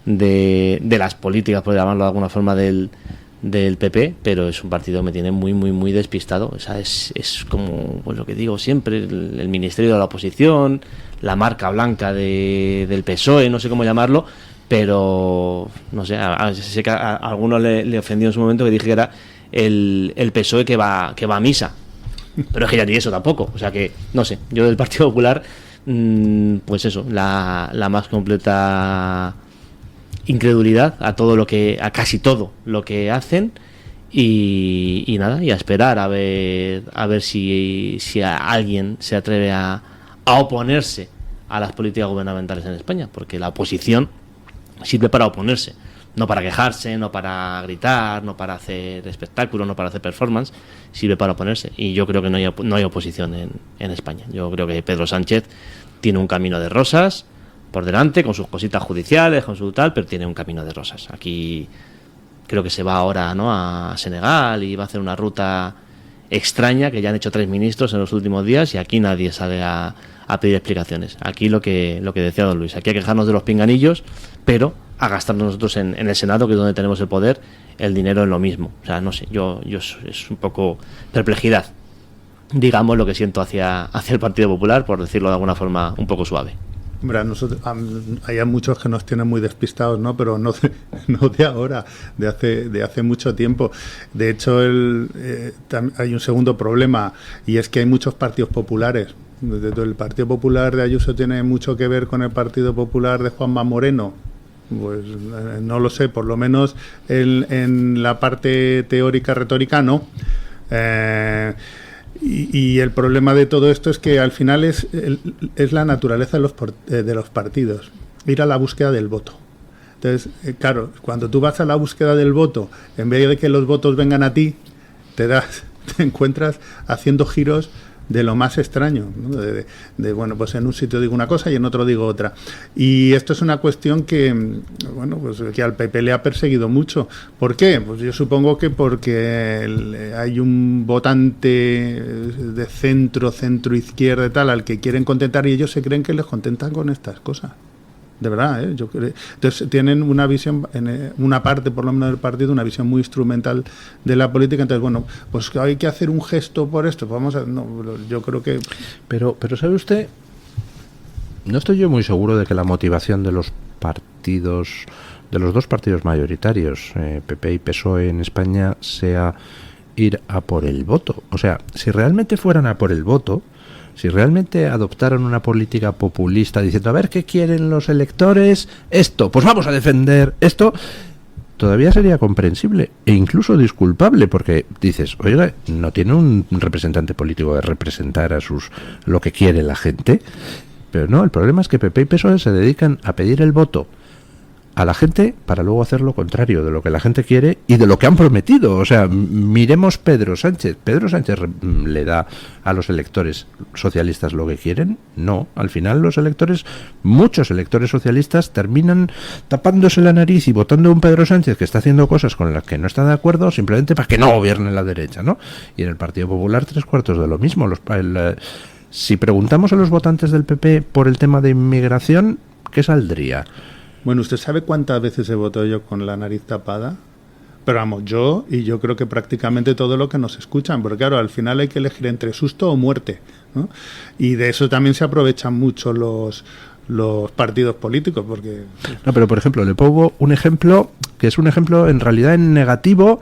las políticas, por llamarlo de alguna forma, del PP, pero es un partido que me tiene muy despistado. O sea, es como pues lo que digo siempre, el ministerio de la oposición, la marca blanca del PSOE, no sé cómo llamarlo, pero no sé, sé que a algunos le ofendió en su momento que dije que era el PSOE que va a misa, pero es que ya ni eso tampoco. O sea que, no sé, yo del Partido Popular, pues eso, la más completa incredulidad a casi todo lo que hacen, y nada, y a esperar a ver si alguien se atreve a oponerse a las políticas gubernamentales en España, porque la oposición sirve para oponerse, no para quejarse, no para gritar, no para hacer espectáculos, no para hacer performance, sirve para oponerse. Y yo creo que no hay oposición en España. Yo creo que Pedro Sánchez tiene un camino de rosas por delante, con sus cositas judiciales, con su tal, pero tiene un camino de rosas. Aquí creo que se va ahora, ¿no?, a Senegal, y va a hacer una ruta extraña que ya han hecho 3 ministros en los últimos días, y aquí nadie sale a pedir explicaciones. Aquí lo que decía don Luis, aquí hay que quejarnos de los pinganillos, pero a gastarnos nosotros en el Senado, que es donde tenemos el poder, el dinero en lo mismo. O sea, no sé, yo es un poco perplejidad, digamos, lo que siento hacia el Partido Popular, por decirlo de alguna forma un poco suave. Hombre, hay muchos que nos tienen muy despistados, ¿no? Pero no de ahora, de hace mucho tiempo. De hecho, hay un segundo problema, y es que hay muchos partidos populares. El Partido Popular de Ayuso tiene mucho que ver con el Partido Popular de Juanma Moreno. Pues no lo sé, por lo menos en la parte teórica, retórica, no. Y el problema de todo esto es que al final es la naturaleza de los partidos. ir a la búsqueda del voto. Entonces, claro, cuando tú vas a la búsqueda del voto, en vez de que los votos vengan a ti, te encuentras haciendo giros de lo más extraño, ¿no? Bueno, pues en un sitio digo una cosa y en otro digo otra. Y esto es una cuestión que, bueno, pues que al PP le ha perseguido mucho. ¿Por qué? Pues yo supongo que porque hay un votante de centro izquierda y tal, al que quieren contentar, y ellos se creen que les contentan con estas cosas. De verdad, ¿eh? Yo creo. Entonces tienen una visión, en una parte por lo menos del partido, una visión muy instrumental de la política. Entonces, bueno, pues hay que hacer un gesto por esto. Vamos a, no, yo creo que... Pero ¿sabe usted? No estoy yo muy seguro de que la motivación de los partidos, de los dos partidos mayoritarios, PP y PSOE en España, sea ir a por el voto. O sea, si realmente fueran a por el voto, si realmente adoptaran una política populista diciendo, a ver, ¿qué quieren los electores? Esto, pues vamos a defender esto, todavía sería comprensible e incluso disculpable, porque dices, oiga, no tiene un representante político de representar a lo que quiere la gente. Pero no, el problema es que PP y PSOE se dedican a pedir el voto a la gente para luego hacer lo contrario de lo que la gente quiere y de lo que han prometido. O sea, miremos Pedro Sánchez. ¿Pedro Sánchez le da a los electores socialistas lo que quieren? No. Al final los electores, muchos electores socialistas, terminan tapándose la nariz y votando a un Pedro Sánchez que está haciendo cosas con las que no está de acuerdo, simplemente para que no gobierne la derecha, ¿no? Y en el Partido Popular 3/4 de lo mismo. Si preguntamos a los votantes del PP por el tema de inmigración, ¿qué saldría? Bueno, ¿usted sabe cuántas veces he votado yo con la nariz tapada? Pero vamos, yo creo que prácticamente todo lo que nos escuchan, porque claro, al final hay que elegir entre susto o muerte, ¿no? Y de eso también se aprovechan mucho los partidos políticos, porque... No, pero por ejemplo, le pongo un ejemplo que es un ejemplo en realidad en negativo,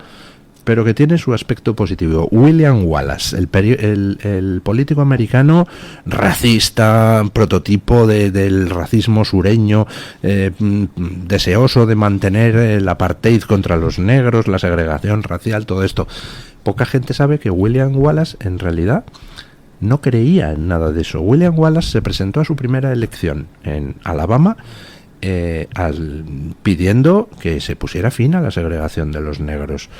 pero que tiene su aspecto positivo. William Wallace, el político americano racista, prototipo del racismo sureño, deseoso de mantener el apartheid contra los negros, la segregación racial, todo esto. Poca gente sabe que William Wallace en realidad no creía en nada de eso. William Wallace se presentó a su primera elección en Alabama pidiendo que se pusiera fin a la segregación de los negros.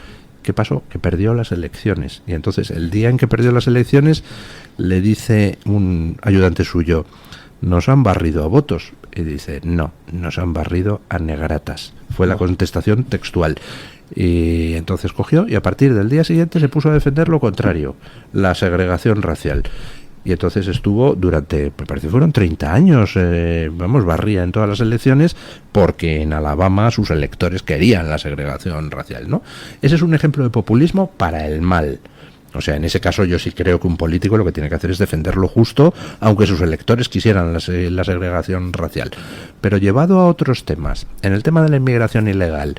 ¿Qué pasó? Que perdió las elecciones. Y entonces, el día en que perdió las elecciones, le dice un ayudante suyo, nos han barrido a votos. Y dice, no, nos han barrido a negratas. Fue la contestación textual. Y entonces cogió y a partir del día siguiente se puso a defender lo contrario, la segregación racial. Y entonces estuvo durante, me parece que fueron 30 años, barría en todas las elecciones, porque en Alabama sus electores querían la segregación racial, ¿no? Ese es un ejemplo de populismo para el mal. O sea, en ese caso yo sí creo que un político lo que tiene que hacer es defender lo justo, aunque sus electores quisieran la segregación racial. Pero llevado a otros temas, en el tema de la inmigración ilegal,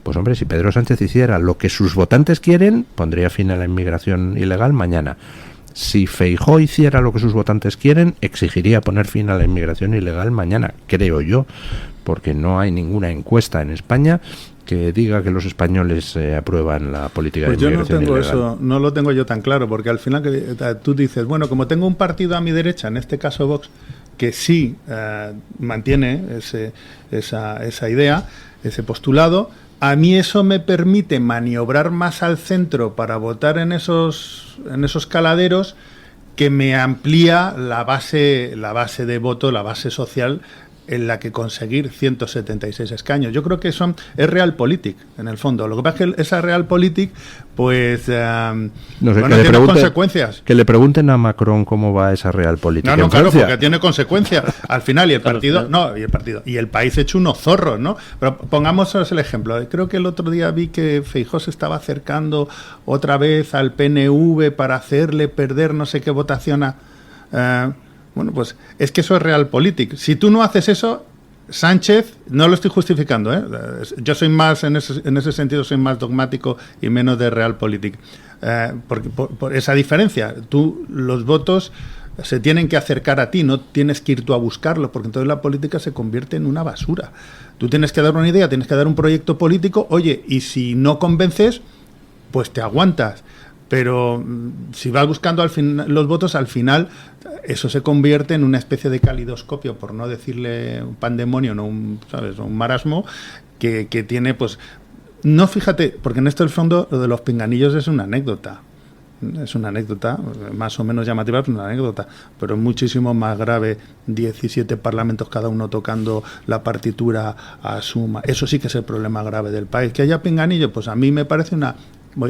pues hombre, si Pedro Sánchez hiciera lo que sus votantes quieren, pondría fin a la inmigración ilegal mañana. Si Feijóo hiciera lo que sus votantes quieren, exigiría poner fin a la inmigración ilegal mañana, creo yo, porque no hay ninguna encuesta en España que diga que los españoles aprueban la política de inmigración ilegal. Pues yo no tengo eso, no lo tengo yo tan claro, porque al final tú dices, bueno, como tengo un partido a mi derecha, en este caso Vox, que sí mantiene esa idea, ese postulado, a mí eso me permite maniobrar más al centro para votar en esos caladeros, que me amplía la base de voto, la base social en la que conseguir 176 escaños. Yo creo que es realpolitik, en el fondo. Lo que pasa es que esa realpolitik, pues, tiene consecuencias. Que le pregunten a Macron cómo va esa realpolitik. No, claro, porque tiene consecuencias. Al final, y el país hecho unos zorros, ¿no? Pero pongamos el ejemplo. Creo que el otro día vi que Feijóo se estaba acercando otra vez al PNV para hacerle perder no sé qué votación a... Bueno, pues es que eso es realpolitik. Si tú no haces eso, Sánchez, no lo estoy justificando, yo soy más, en ese sentido, soy más dogmático y menos de realpolitik. Porque por esa diferencia, los votos se tienen que acercar a ti, no tienes que ir tú a buscarlos, porque entonces la política se convierte en una basura. Tú tienes que dar una idea, tienes que dar un proyecto político, oye, y si no convences, pues te aguantas. pero si vas buscando al final los votos, al final eso se convierte en una especie de calidoscopio, por no decirle un pandemonio, no un marasmo, que tiene, pues, no, fíjate, porque en esto el fondo lo de los pinganillos es una anécdota. Es una anécdota, más o menos llamativa, pero una anécdota, pero es muchísimo más grave 17 parlamentos cada uno tocando la partitura a suma. Eso sí que es el problema grave del país. Que haya pinganillo, pues a mí me parece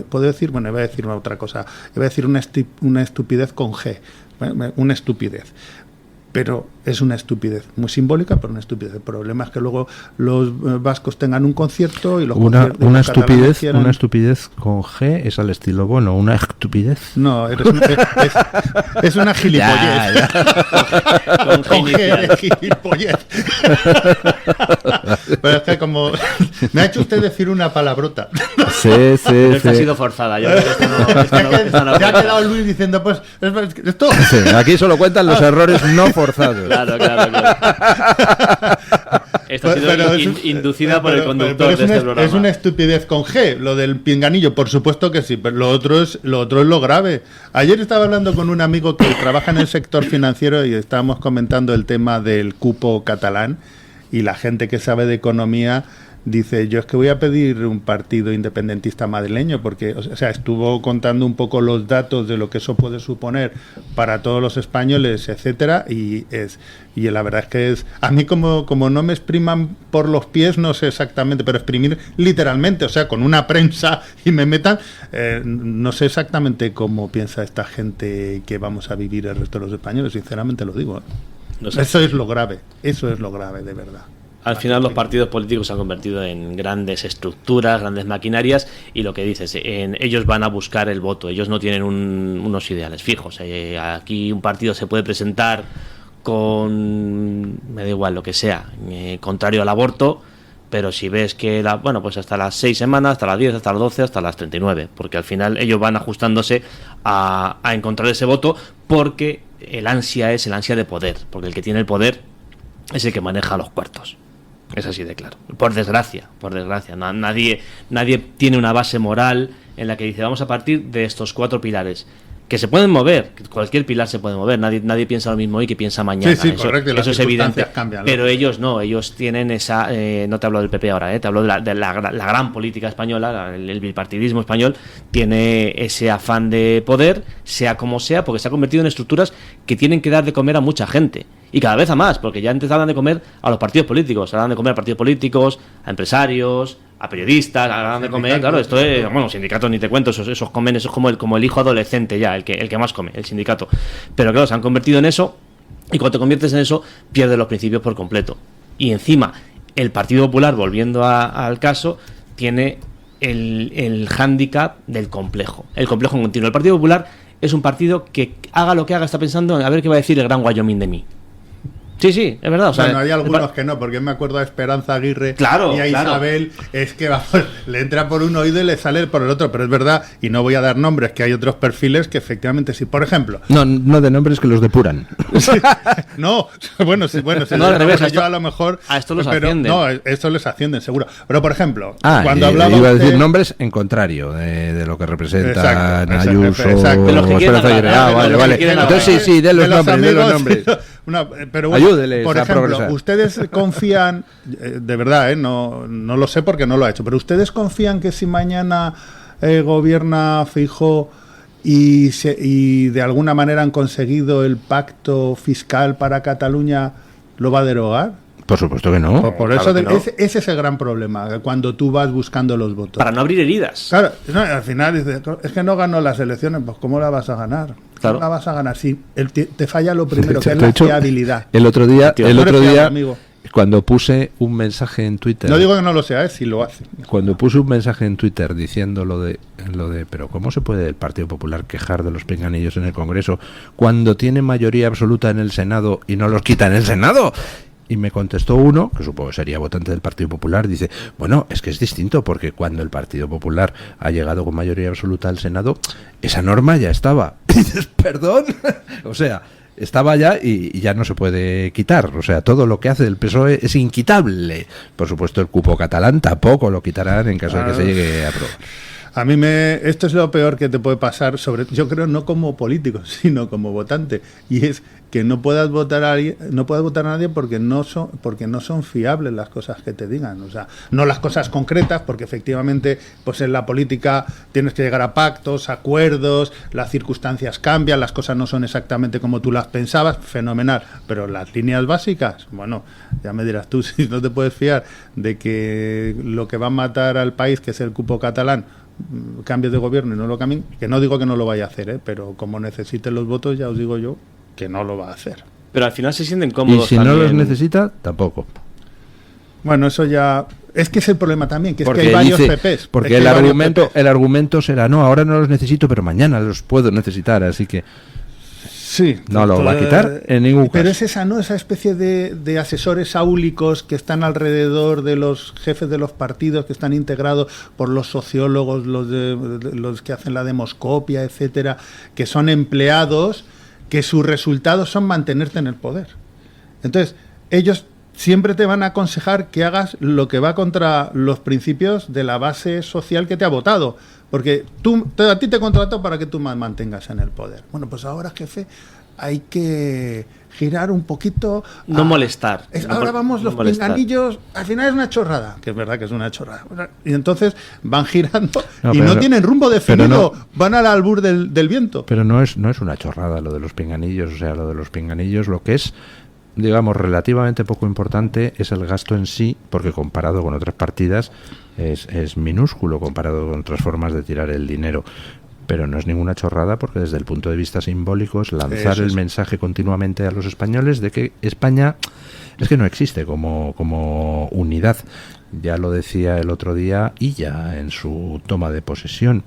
puedo decir, bueno, voy a decir otra cosa, voy a decir una estupidez con G, una estupidez. Pero es una estupidez muy simbólica, pero una estupidez. El problema es que luego los vascos tengan un concierto y los una estupidez con G es al estilo Bono, una estupidez. No, es una gilipollez. Con G de gilipollez. Pero es que como me ha hecho usted decir una palabrota. Sí. Esta ha sido forzada. Yo creo que esto no se ha quedado Luis diciendo, pues, esto. Sí, aquí solo cuentan los errores no forzados. Claro. Esto ha sido inducida por el conductor de este programa. Es una estupidez con G, lo del pinganillo, por supuesto que sí, pero lo otro es lo grave. Ayer estaba hablando con un amigo que trabaja en el sector financiero y estábamos comentando el tema del cupo catalán, y la gente que sabe de economía dice, yo es que voy a pedir un partido independentista madrileño, porque, o sea, estuvo contando un poco los datos de lo que eso puede suponer para todos los españoles, etcétera, y la verdad es que a mí como no me expriman por los pies, no sé exactamente, pero exprimir literalmente, o sea, con una prensa y me metan, no sé exactamente cómo piensa esta gente que vamos a vivir el resto de los españoles, sinceramente lo digo. No sé. Eso es lo grave, de verdad. Al final los partidos políticos se han convertido en grandes estructuras, grandes maquinarias, y lo que dices, ellos van a buscar el voto, ellos no tienen unos ideales fijos. Aquí un partido se puede presentar con, me da igual lo que sea, contrario al aborto, pero si ves que, pues hasta las 6 semanas, hasta las 10, hasta las 12, hasta las 39, porque al final ellos van ajustándose a encontrar ese voto, porque el ansia es el ansia de poder, porque el que tiene el poder es el que maneja los cuartos. Es así de claro. Por desgracia. Nadie tiene una base moral en la que dice, vamos a partir de estos 4 pilares. Que se pueden mover, cualquier pilar se puede mover, nadie piensa lo mismo hoy que piensa mañana. Sí, correcto, eso es evidente. Cambian, pero ellos no, ellos tienen esa, no te hablo del PP ahora, te hablo de la gran política española, el bipartidismo español tiene ese afán de poder, sea como sea, porque se ha convertido en estructuras que tienen que dar de comer a mucha gente. Y cada vez a más, porque ya antes daban de comer a los partidos políticos, ahora dan de comer a partidos políticos, a empresarios, a periodistas, ahora dan de comer, claro, esto es, bueno, sindicatos ni te cuento, esos comen, eso es como el hijo adolescente ya, el que más come, el sindicato. Pero claro, se han convertido en eso, y cuando te conviertes en eso, pierdes los principios por completo. Y encima, el Partido Popular, volviendo al caso, tiene el hándicap del complejo, el complejo continuo. El Partido Popular es un partido que haga lo que haga, está pensando en a ver qué va a decir el gran Wyoming de mí. Sí, es verdad. O sea, bueno, hay algunos que no, porque me acuerdo a Esperanza Aguirre y a Isabel, es que le entra por un oído y le sale por el otro, pero es verdad, y no voy a dar nombres, que hay otros perfiles que efectivamente sí. Por ejemplo... No de nombres, que los depuran. Sí, no, bueno, no, al revés, yo a lo mejor... A esto los ascienden. No, esto les ascienden, seguro. Pero, por ejemplo, cuando hablaba iba a decir nombres en contrario de lo que representan Ayuso o Esperanza Aguirre. Vale. Entonces sí, de los nombres. Pero bueno, ayúdeles, por ejemplo, ustedes confían, de verdad, no lo sé porque no lo ha hecho, pero ustedes confían que si mañana gobierna Feijóo y de alguna manera han conseguido el pacto fiscal para Cataluña, ¿lo va a derogar? Por supuesto que no. Por eso claro que no. Ese es el gran problema, cuando tú vas buscando los votos. Para no abrir heridas. Claro, al final dices, es que no ganó las elecciones, pues ¿cómo la vas a ganar? Claro. ¿Cómo la vas a ganar? Si te falla lo primero, que es la fiabilidad. El otro día, cuando puse un mensaje en Twitter... No digo que no lo sea, si lo hace. Cuando puse un mensaje en Twitter diciendo lo de pero ¿cómo se puede el Partido Popular quejar de los pinganillos en el Congreso cuando tiene mayoría absoluta en el Senado y no los quita en el Senado? Y me contestó uno, que supongo que sería votante del Partido Popular, dice, bueno, es que es distinto, porque cuando el Partido Popular ha llegado con mayoría absoluta al Senado, esa norma ya estaba. Y dices, ¿perdón? O sea, estaba ya y ya no se puede quitar. O sea, todo lo que hace el PSOE es inquitable. Por supuesto, el cupo catalán tampoco lo quitarán en caso de que se llegue a aprobar. A mí esto es lo peor que te puede pasar, yo creo no como político, sino como votante, y es que no puedas votar a nadie porque no son fiables las cosas que te digan, o sea, no las cosas concretas, porque efectivamente pues en la política tienes que llegar a pactos, acuerdos, las circunstancias cambian, las cosas no son exactamente como tú las pensabas, fenomenal, pero las líneas básicas, bueno, ya me dirás tú si no te puedes fiar de que lo que va a matar al país, que es el cupo catalán, cambios de gobierno y no lo cambien, que no digo que no lo vaya a hacer, pero como necesite los votos, ya os digo yo que no lo va a hacer. Pero al final se sienten cómodos. Y si también no los necesita, tampoco. Bueno, eso ya... Es que es el problema también, que es que hay varios PPs. Porque el argumento será, no, ahora no los necesito, pero mañana los puedo necesitar, así que... Sí. No lo va a quitar en ningún caso. Pero es esa especie de asesores áulicos que están alrededor de los jefes de los partidos, que están integrados por los sociólogos, los que hacen la demoscopia, etcétera, que son empleados, que sus resultados son mantenerte en el poder. Entonces, ellos siempre te van a aconsejar que hagas lo que va contra los principios de la base social que te ha votado. Porque a ti te contrató para que tú mantengas en el poder. Bueno, pues ahora, jefe, hay que girar un poquito... No molestar. Ahora vamos, los pinganillos, al final es una chorrada, que es verdad que es una chorrada. Y entonces van girando no tienen rumbo definido, van al albur del viento. Pero no es una chorrada lo de los pinganillos, o sea, lo de los pinganillos, lo que es, digamos, relativamente poco importante es el gasto en sí, porque comparado con otras partidas es minúsculo comparado con otras formas de tirar el dinero. Pero no es ninguna chorrada, porque desde el punto de vista simbólico es lanzar el mensaje continuamente a los españoles de que España es que no existe como unidad. Ya lo decía el otro día Illa en su toma de posesión,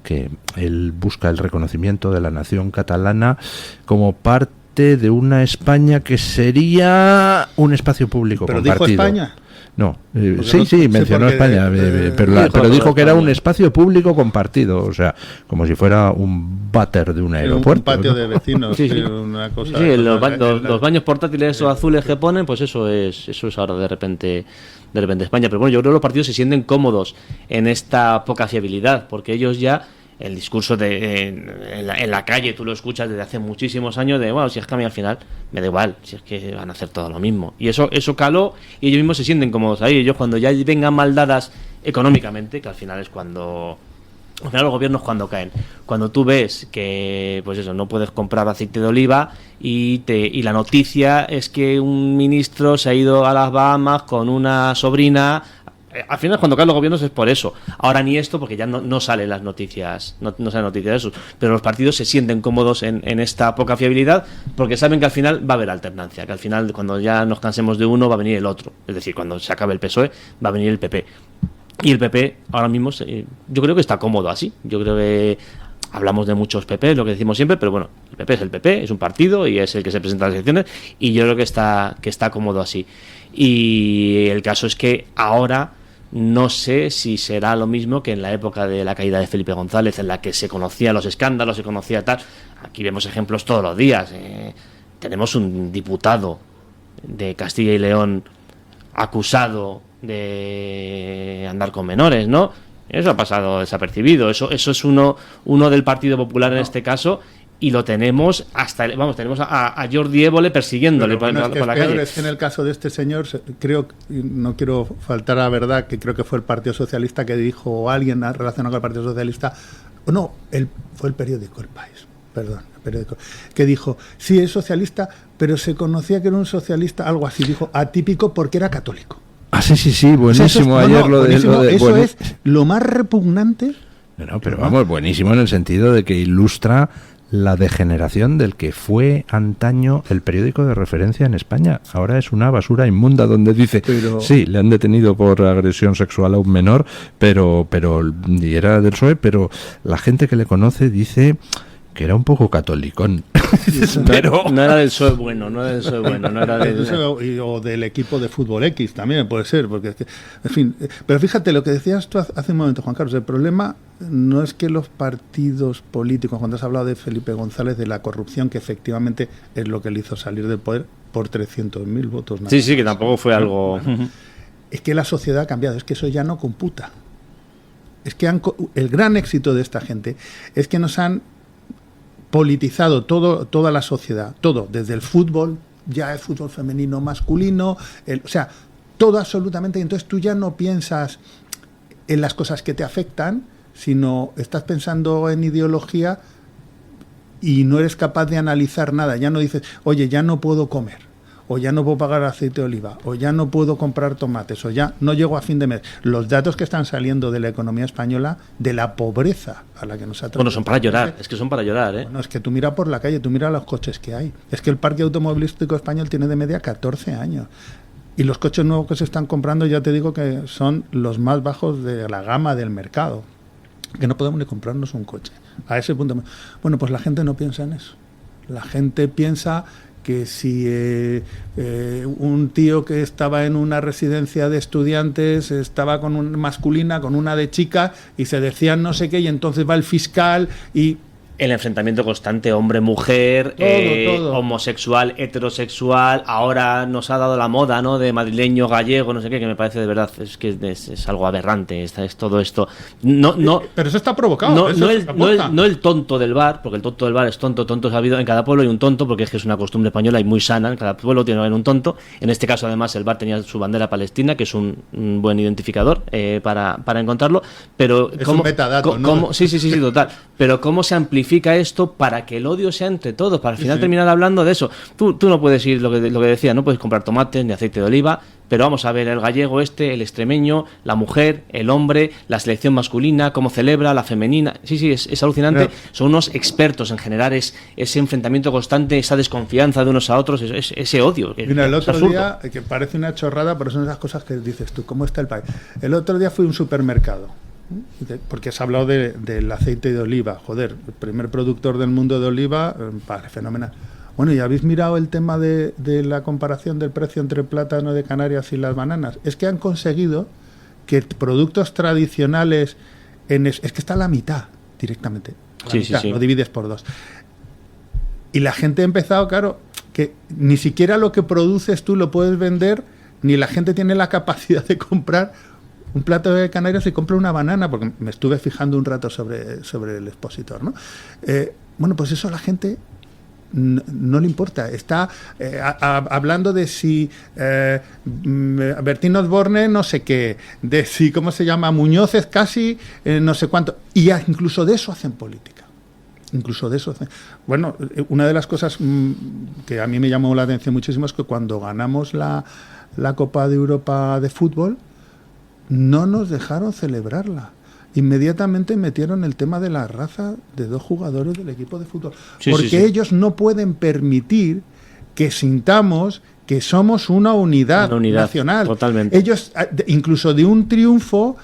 que él busca el reconocimiento de la nación catalana como parte de una España que sería un espacio público compartido. ¿Pero dijo España? No, sí, mencionó España, pero dijo que era un espacio público compartido, o sea, como si fuera un váter de un aeropuerto. Un patio, ¿no?, de vecinos, sí. Una cosa. Sí, los baños portátiles o azules que ponen, pues eso es ahora de repente España. Pero bueno, yo creo que los partidos se sienten cómodos en esta poca fiabilidad, porque ellos ya... El discurso en la calle, tú lo escuchas desde hace muchísimos años de, bueno, si es que a mí al final me da igual, si es que van a hacer todo lo mismo. Y eso caló y ellos mismos se sienten cómodos ahí. Ellos cuando ya vengan mal dadas económicamente, que al final es cuando... Al final los gobiernos cuando caen. Cuando tú ves que, pues eso, no puedes comprar aceite de oliva y la noticia es que un ministro se ha ido a las Bahamas con una sobrina... Al final cuando caen los gobiernos es por eso. Ahora ni esto, porque ya no salen las noticias, no salen noticias de eso. Pero los partidos se sienten cómodos en esta poca fiabilidad, porque saben que al final va a haber alternancia, que al final cuando ya nos cansemos de uno va a venir el otro. Es decir, cuando se acabe el PSOE va a venir el PP. Y el PP ahora mismo yo creo que está cómodo así. Yo creo que hablamos de muchos PP, lo que decimos siempre, pero bueno, el PP es el PP, es un partido y es el que se presenta a las elecciones, y yo creo que está cómodo así. Y el caso es que ahora no sé si será lo mismo que en la época de la caída de Felipe González, en la que se conocían los escándalos, se conocía tal. Aquí vemos ejemplos todos los días. Tenemos un diputado de Castilla y León acusado de andar con menores, ¿no? Eso ha pasado desapercibido. Eso es uno del Partido Popular en este caso. Y lo tenemos tenemos a Jordi Évole persiguiéndole por la calle. Es que en el caso de este señor, creo, no quiero faltar a la verdad, que creo que fue el Partido Socialista que dijo, o alguien relacionado con el Partido Socialista, fue el periódico El País, perdón, el periódico, que dijo, sí, es socialista, pero se conocía que era un socialista, algo así, dijo, atípico porque era católico. Ah, sí, buenísimo. Eso es lo más repugnante. No, pero vamos, buenísimo en el sentido de que ilustra la degeneración del que fue antaño el periódico de referencia en España. Ahora es una basura inmunda donde dice, sí, le han detenido por agresión sexual a un menor, pero y era del PSOE, pero la gente que le conoce dice que era un poco catolicón. Pero no era del PSOE bueno, no era o del equipo de fútbol X también puede ser, porque es que, en fin, pero fíjate lo que decías tú hace un momento, Juan Carlos, el problema no es que los partidos políticos, cuando has hablado de Felipe González, de la corrupción, que efectivamente es lo que le hizo salir del poder por 300.000 votos. Sí, que tampoco fue algo... Es que la sociedad ha cambiado, es que eso ya no computa. es que el gran éxito de esta gente es que nos han politizado toda la sociedad, todo, desde el fútbol, ya el fútbol femenino, masculino, o sea, todo absolutamente. Y entonces tú ya no piensas en las cosas que te afectan, sino estás pensando en ideología y no eres capaz de analizar nada. Ya no dices, oye, ya no puedo comer, o ya no puedo pagar aceite de oliva, o ya no puedo comprar tomates, o ya no llego a fin de mes. Los datos que están saliendo de la economía española, de la pobreza a la que nos ha traído. Bueno, son para llorar, es que son para llorar, ¿eh? Bueno, es que tú mira por la calle, tú mira los coches que hay. Es que el parque automovilístico español tiene de media 14 años. Y los coches nuevos que se están comprando, ya te digo que son los más bajos de la gama del mercado. Que no podemos ni comprarnos un coche. A ese punto. Bueno, pues la gente no piensa en eso. La gente piensa que si un tío que estaba en una residencia de estudiantes estaba con una masculina, con una de chica, y se decían no sé qué, y entonces va el fiscal y... El enfrentamiento constante hombre-mujer, todo. homosexual, heterosexual, ahora nos ha dado la moda, ¿no?, de madrileño, gallego, no sé qué, que me parece de verdad es que es algo aberrante, es todo esto. Pero eso está provocado. No el tonto del bar, porque el tonto del bar es tonto sabido. En cada pueblo hay un tonto, porque es que es una costumbre española y muy sana. En cada pueblo tiene que haber un tonto. En este caso, además, el bar tenía su bandera palestina, que es un buen identificador para encontrarlo. Pero es un metadato, ¿no? Sí, total. Pero cómo se amplifica esto para que el odio sea entre todos, para al final terminar hablando de eso. Tú no puedes ir, lo que decía, no puedes comprar tomates ni aceite de oliva, pero vamos a ver el gallego el extremeño, la mujer, el hombre, la selección masculina, cómo celebra, la femenina. Sí, es alucinante. Pero son unos expertos en generar ese enfrentamiento constante, esa desconfianza de unos a otros, ese odio. Mira, el otro día, que parece una chorrada, pero son esas cosas que dices tú, ¿cómo está el país? El otro día fui a un supermercado, porque has hablado del aceite de oliva. Joder, el primer productor del mundo de oliva, fenomenal. Bueno, ¿y habéis mirado el tema de la comparación del precio entre el plátano de Canarias y las bananas? Es que han conseguido que productos tradicionales, es que está a la mitad directamente. Lo divides por dos. Y la gente ha empezado, claro, que ni siquiera lo que produces tú lo puedes vender, ni la gente tiene la capacidad de comprar un plato de Canarias y compra una banana, porque me estuve fijando un rato sobre el expositor, ¿no? Bueno, pues eso a la gente no le importa. Está hablando de si Bertín Osborne no sé qué, de si, ¿cómo se llama? Muñoz es casi no sé cuánto. Y incluso de eso hacen política. Incluso de eso. Bueno, una de las cosas que a mí me llamó la atención muchísimo es que cuando ganamos la Copa de Europa de fútbol, no nos dejaron celebrarla. Inmediatamente metieron el tema de la raza de 2 jugadores del equipo de fútbol. Porque ellos no pueden permitir que sintamos que somos una unidad nacional. Totalmente. Ellos, incluso de un triunfo,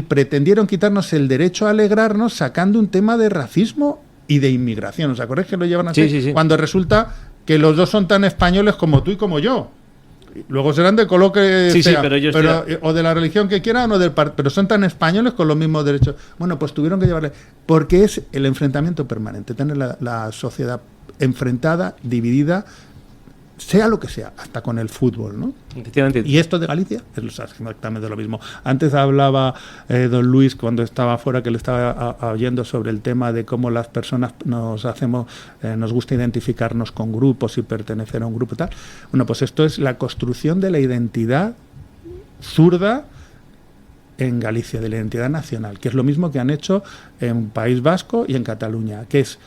pretendieron quitarnos el derecho a alegrarnos sacando un tema de racismo y de inmigración. ¿Os acordáis que lo llevan así? Sí. Cuando resulta que los dos son tan españoles como tú y como yo. Luego serán de color que sea, o de la religión que quieran, pero son tan españoles con los mismos derechos. Bueno, pues tuvieron que llevarle, porque es el enfrentamiento permanente, tener la sociedad enfrentada, dividida, sea lo que sea, hasta con el fútbol, ¿no? Y esto de Galicia es exactamente lo mismo. Antes hablaba don Luis, cuando estaba afuera, que le estaba oyendo sobre el tema de cómo las personas nos gusta identificarnos con grupos y pertenecer a un grupo y tal. Bueno, pues esto es la construcción de la identidad zurda en Galicia, de la identidad nacional, que es lo mismo que han hecho en País Vasco y en Cataluña, que es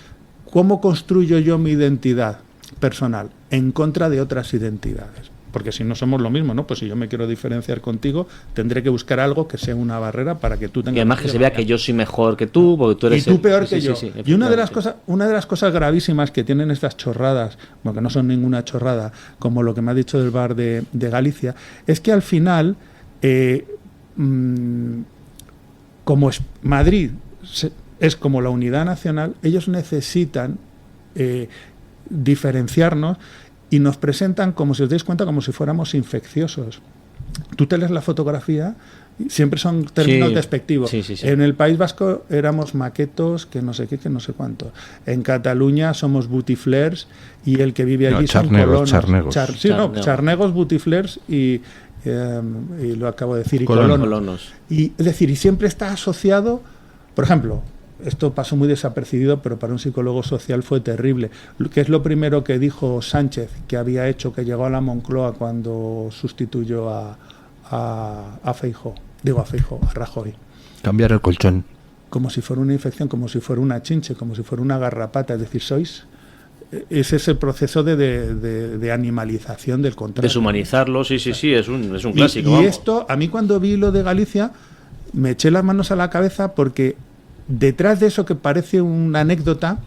cómo construyo yo mi identidad personal en contra de otras identidades, porque si no somos lo mismo, ¿no? Pues si yo me quiero diferenciar contigo, tendré que buscar algo que sea una barrera para que tú tengas... Y además que se vea que yo soy mejor que tú, porque tú eres... Y tú peor que yo. Y una de las cosas gravísimas que tienen estas chorradas, bueno, que no son ninguna chorrada, como lo que me ha dicho del bar de Galicia, es que al final, como Madrid es como la unidad nacional, ellos necesitan diferenciarnos y nos presentan, como si os dais cuenta, como si fuéramos infecciosos. Tú te lees la fotografía, siempre son términos despectivos. Sí. En el País Vasco éramos maquetos, que no sé qué, que no sé cuánto. En Cataluña somos butiflers y el que vive allí son colonos. Charnegos. Charnegos, butiflers y y lo acabo de decir, y colonos. Y, es decir, y siempre está asociado, por ejemplo, esto pasó muy desapercibido, pero para un psicólogo social fue terrible. ¿Qué es lo primero que dijo Sánchez que había hecho, que llegó a la Moncloa cuando sustituyó a Feijóo? Digo, a Rajoy. Cambiar el colchón. Como si fuera una infección, como si fuera una chinche, como si fuera una garrapata. Es decir, es ese proceso de animalización del contrario. Deshumanizarlo, sí, es un clásico. Y esto, a mí cuando vi lo de Galicia, me eché las manos a la cabeza porque detrás de eso que parece una anécdota,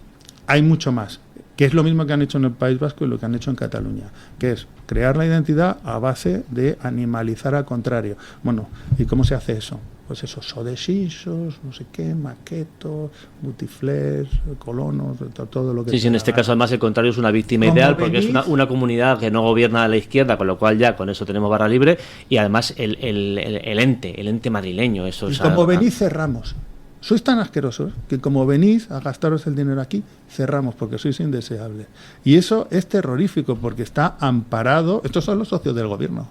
hay mucho más, que es lo mismo que han hecho en el País Vasco y lo que han hecho en Cataluña, que es crear la identidad a base de animalizar al contrario. Bueno, ¿y cómo se hace eso? Pues eso, sodexixos, no sé qué, maquetos, butiflers, colonos, todo lo que... Sí, en este caso además el contrario es una víctima ideal, porque es una comunidad que no gobierna a la izquierda, con lo cual ya con eso tenemos barra libre, y además el ente madrileño. Eso, y como venís, cerramos. Sois tan asquerosos que como venís a gastaros el dinero aquí, cerramos porque sois indeseables. Y eso es terrorífico porque está amparado... Estos son los socios del gobierno.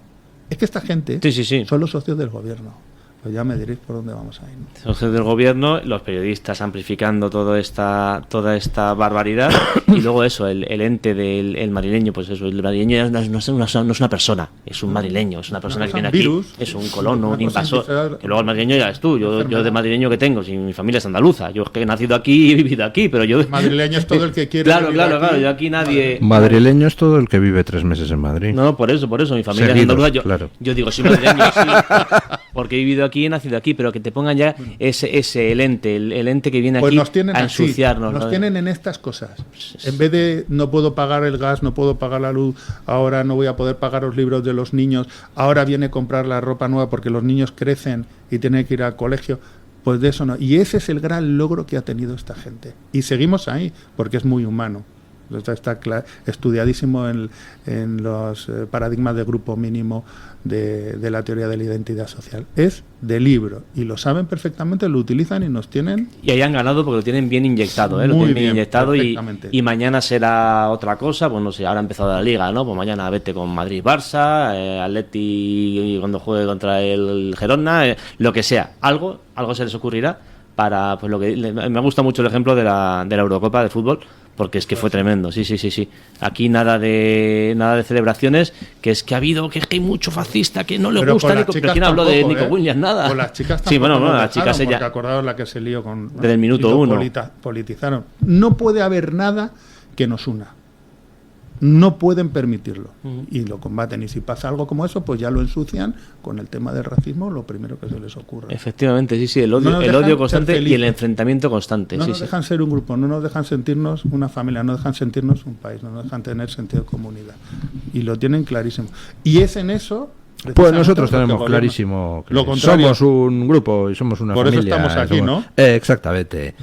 Es que esta gente son los socios del gobierno. Pues ya me diréis por dónde vamos a ir, ¿no? Socios del gobierno, los periodistas amplificando toda esta barbaridad y luego eso, el ente del madrileño, pues eso, el madrileño no es una persona, es un madrileño, es una persona que viene aquí, es un colono, un invasor, que luego el madrileño ya es tú, yo de madrileño que tengo, si mi familia es andaluza, yo es que he nacido aquí y he vivido aquí, pero yo... Madrileño es todo el que quiere Claro, yo aquí nadie... Madrileño es todo el que vive 3 meses en Madrid. No, por eso, mi familia es andaluza, yo digo, soy madrileño, sí, porque he vivido aquí, he nacido aquí, pero que te pongan ya el ente que viene pues aquí a ensuciarnos. Nos tienen en estas cosas. En vez de no puedo pagar el gas, no puedo pagar la luz, ahora no voy a poder pagar los libros de los niños, ahora viene a comprar la ropa nueva porque los niños crecen y tienen que ir al colegio, pues de eso no. Y ese es el gran logro que ha tenido esta gente. Y seguimos ahí, porque es muy humano. Está estudiadísimo en los paradigmas de grupo mínimo de la teoría de la identidad social. Es de libro y lo saben perfectamente, lo utilizan y nos tienen... Y ahí han ganado porque lo tienen bien inyectado, lo tienen bien inyectado y mañana será otra cosa, pues no sé, ahora ha empezado la Liga, ¿no? Pues mañana vete con Madrid-Barça, Atleti cuando juegue contra el Girona, lo que sea, algo se les ocurrirá para, pues lo que me gusta mucho el ejemplo de la Eurocopa de fútbol, porque es que fue tremendo, sí. Aquí nada de celebraciones, que es que ha habido, que es que hay mucho fascista, que no le gusta, pero ¿quién habló de Nico Williams? Nada. Con las chicas sí, bueno, las chicas ella... Porque acordaos la que se lió con... Desde el minuto 1. Politizaron. No puede haber nada que nos una. No pueden permitirlo. Y lo combaten. Y si pasa algo como eso, pues ya lo ensucian con el tema del racismo, lo primero que se les ocurre. Efectivamente, sí, el odio constante y el enfrentamiento constante. No nos dejan ser un grupo, no nos dejan sentirnos una familia, no nos dejan sentirnos un país, no nos dejan tener sentido de comunidad. Y lo tienen clarísimo. Y es en eso... Pues nosotros tenemos clarísimo que somos un grupo y somos una familia. Por eso estamos aquí, ¿no? Exactamente.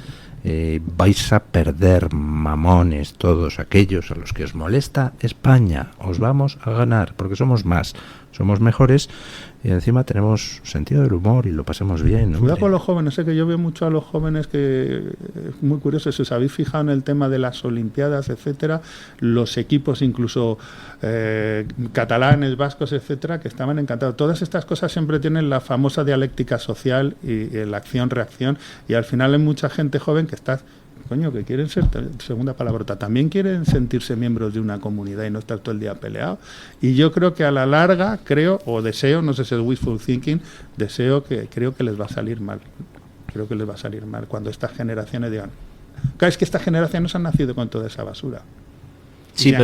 Vais a perder, mamones, todos aquellos a los que os molesta España. Os vamos a ganar, porque somos más, somos mejores y encima tenemos sentido del humor y lo pasemos bien. Cuidado con los jóvenes, que yo veo mucho a los jóvenes que es muy curioso, si os habéis fijado en el tema de las Olimpiadas, etcétera, los equipos incluso catalanes, vascos, etcétera, que estaban encantados. Todas estas cosas siempre tienen la famosa dialéctica social y la acción-reacción, y al final hay mucha gente joven que está... que quieren ser, segunda palabrota, también quieren sentirse miembros de una comunidad y no estar todo el día peleado. Y yo creo que a la larga, deseo, no sé si es wishful thinking, creo que les va a salir mal. Creo que les va a salir mal cuando estas generaciones digan, claro, es que estas generaciones han nacido con toda esa basura. Sí,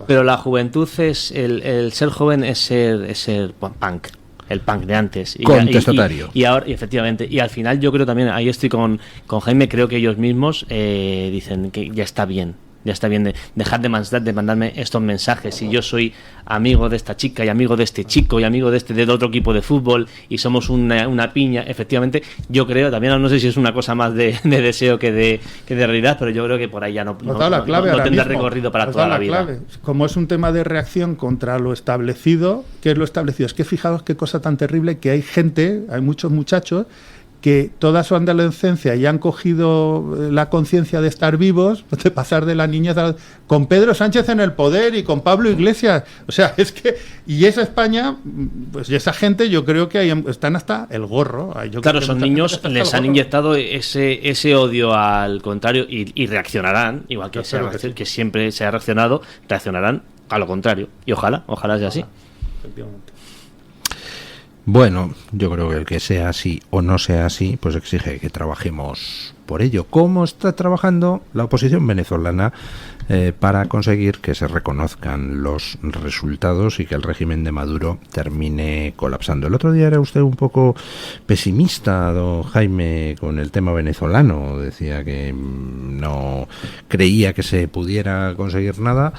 pero la juventud es, el ser joven es ser punk. El punk de antes. Contestatario. Y ahora, efectivamente, y al final yo creo también, ahí estoy con Jaime, creo que ellos mismos dicen que ya está bien de dejar de mandarme estos mensajes. Si yo soy amigo de esta chica y amigo de este chico y amigo de otro equipo de fútbol y somos una piña, efectivamente, yo creo, también no sé si es una cosa más de deseo que de realidad, pero yo creo que por ahí ya no tendrá recorrido para toda la vida. Como es un tema de reacción contra lo establecido, ¿qué es lo establecido? Es que fijaos qué cosa tan terrible, que hay muchos muchachos que toda su adolescencia ya han cogido la conciencia de estar vivos, de pasar de la niñez con Pedro Sánchez en el poder y con Pablo Iglesias. O sea, es que... Y esa España, pues y esa gente yo creo que ahí están hasta el gorro. Claro, son niños, les han inyectado ese odio al contrario y reaccionarán, igual que, que siempre se ha reaccionado, reaccionarán a lo contrario. Y ojalá sea así. Efectivamente. Bueno, yo creo que el que sea así o no sea así, pues exige que trabajemos por ello. ¿Cómo está trabajando la oposición venezolana para conseguir que se reconozcan los resultados y que el régimen de Maduro termine colapsando? El otro día era usted un poco pesimista, don Jaime, con el tema venezolano. Decía que no creía que se pudiera conseguir nada.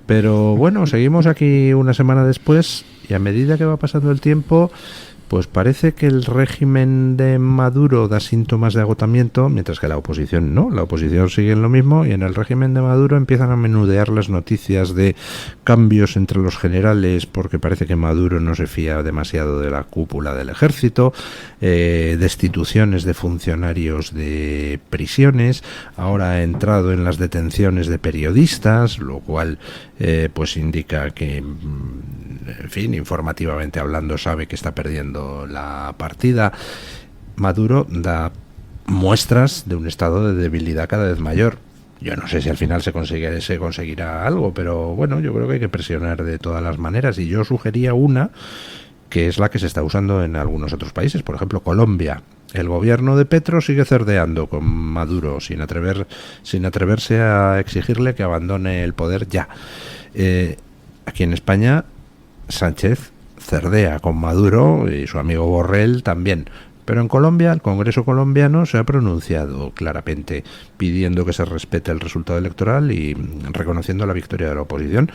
Pero bueno, seguimos aquí una semana después y a medida que va pasando el tiempo, pues parece que el régimen de Maduro da síntomas de agotamiento, mientras que la oposición no. La oposición sigue en lo mismo y en el régimen de Maduro empiezan a menudear las noticias de cambios entre los generales porque parece que Maduro no se fía demasiado de la cúpula del ejército, destituciones de funcionarios de prisiones, ahora ha entrado en las detenciones de periodistas, lo cual pues indica que, en fin, informativamente hablando, sabe que está perdiendo la partida. Maduro da muestras de un estado de debilidad cada vez mayor. Yo no sé si al final se conseguirá algo, pero bueno, yo creo que hay que presionar de todas las maneras, y yo sugería una que es la que se está usando en algunos otros países, por ejemplo Colombia. El gobierno de Petro sigue cerdeando con Maduro sin atreverse a exigirle que abandone el poder ya. Aquí en España Sánchez cerdea con Maduro y su amigo Borrell también. Pero en Colombia, el Congreso colombiano se ha pronunciado claramente pidiendo que se respete el resultado electoral y reconociendo la victoria de la oposición.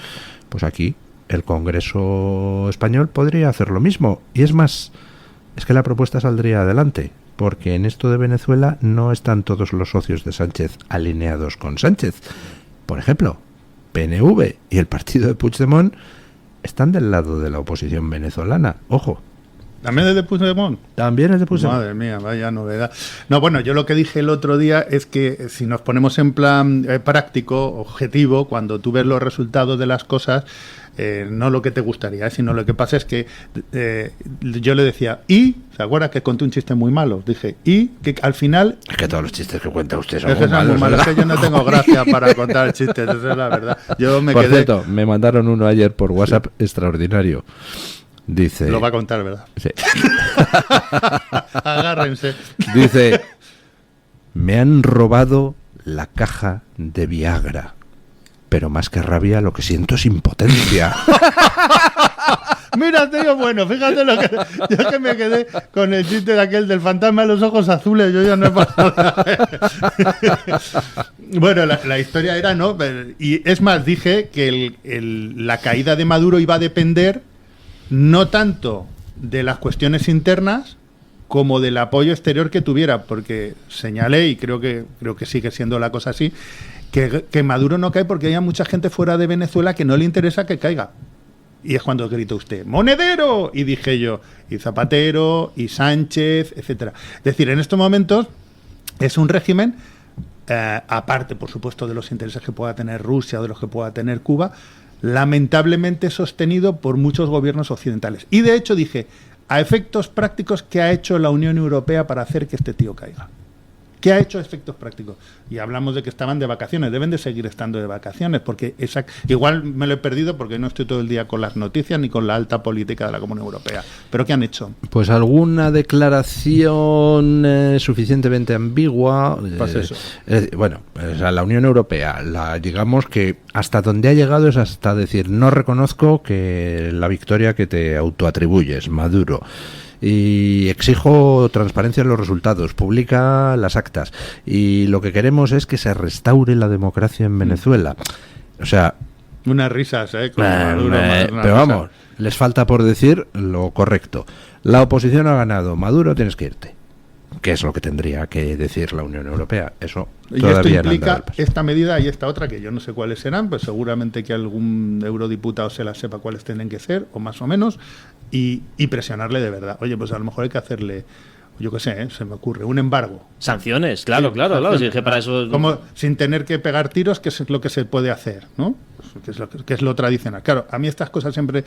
Pues aquí el Congreso español podría hacer lo mismo. Y es más, es que la propuesta saldría adelante, porque en esto de Venezuela no están todos los socios de Sánchez alineados con Sánchez. Por ejemplo, PNV y el partido de Puigdemont están del lado de la oposición venezolana. Ojo. ¿También es de Puigdemont? También es de Puigdemont. Madre mía, vaya novedad. No, bueno, yo lo que dije el otro día es que si nos ponemos en plan práctico, objetivo, cuando tú ves los resultados de las cosas, no lo que te gustaría, sino lo que pasa es que yo le decía, ¿se acuerda que conté un chiste muy malo? Dije, que al final... Es que todos los chistes que cuenta usted son muy malos. Es que yo no tengo gracia para contar chistes, esa es la verdad. Por cierto, me mandaron uno ayer por WhatsApp extraordinario. Dice... Lo va a contar, ¿verdad? Sí. Agárrense. Dice, me han robado la caja de Viagra, pero más que rabia lo que siento es impotencia. Mira, tío, bueno, fíjate lo que... Yo que me quedé con el chiste de aquel del fantasma de los ojos azules, yo ya no he pasado nada. Bueno, la historia era, ¿no? Y es más, dije que la caída de Maduro iba a depender no tanto de las cuestiones internas como del apoyo exterior que tuviera, porque señalé, y creo que sigue siendo la cosa así, que Maduro no cae porque hay mucha gente fuera de Venezuela que no le interesa que caiga. Y es cuando gritó usted, ¡monedero! Y dije yo, y Zapatero, y Sánchez, etcétera. Es decir, en estos momentos es un régimen, aparte, por supuesto, de los intereses que pueda tener Rusia o de los que pueda tener Cuba, lamentablemente sostenido por muchos gobiernos occidentales. Y de hecho dije, a efectos prácticos, ¿qué ha hecho la Unión Europea para hacer que este tío caiga? ¿Qué ha hecho a efectos prácticos? Y hablamos de que estaban de vacaciones, deben de seguir estando de vacaciones, porque igual me lo he perdido porque no estoy todo el día con las noticias ni con la alta política de la Comunidad Europea. ¿Pero qué han hecho? Pues alguna declaración suficientemente ambigua. Pues eso. Bueno, o sea, la Unión Europea, digamos que hasta donde ha llegado es hasta decir, no reconozco que la victoria que te autoatribuyes, Maduro. Y exijo transparencia en los resultados, publica las actas. Y lo que queremos es que se restaure la democracia en Venezuela. O sea... Unas risas, con Maduro. Pero vamos, les falta por decir lo correcto. La oposición ha ganado, Maduro, tienes que irte. ¿Qué es lo que tendría que decir la Unión Europea? Eso todavía y esto implica esta medida y esta otra, que yo no sé cuáles serán, pues seguramente que algún eurodiputado se las sepa cuáles tienen que ser, o más o menos, y presionarle de verdad. Oye, pues a lo mejor hay que hacerle yo qué sé, se me ocurre, un embargo. Sanciones, claro, Sí, claro, sanciones. si es que para eso... Como sin tener que pegar tiros, que es lo que se puede hacer, ¿no? Que es lo tradicional. Claro, a mí estas cosas siempre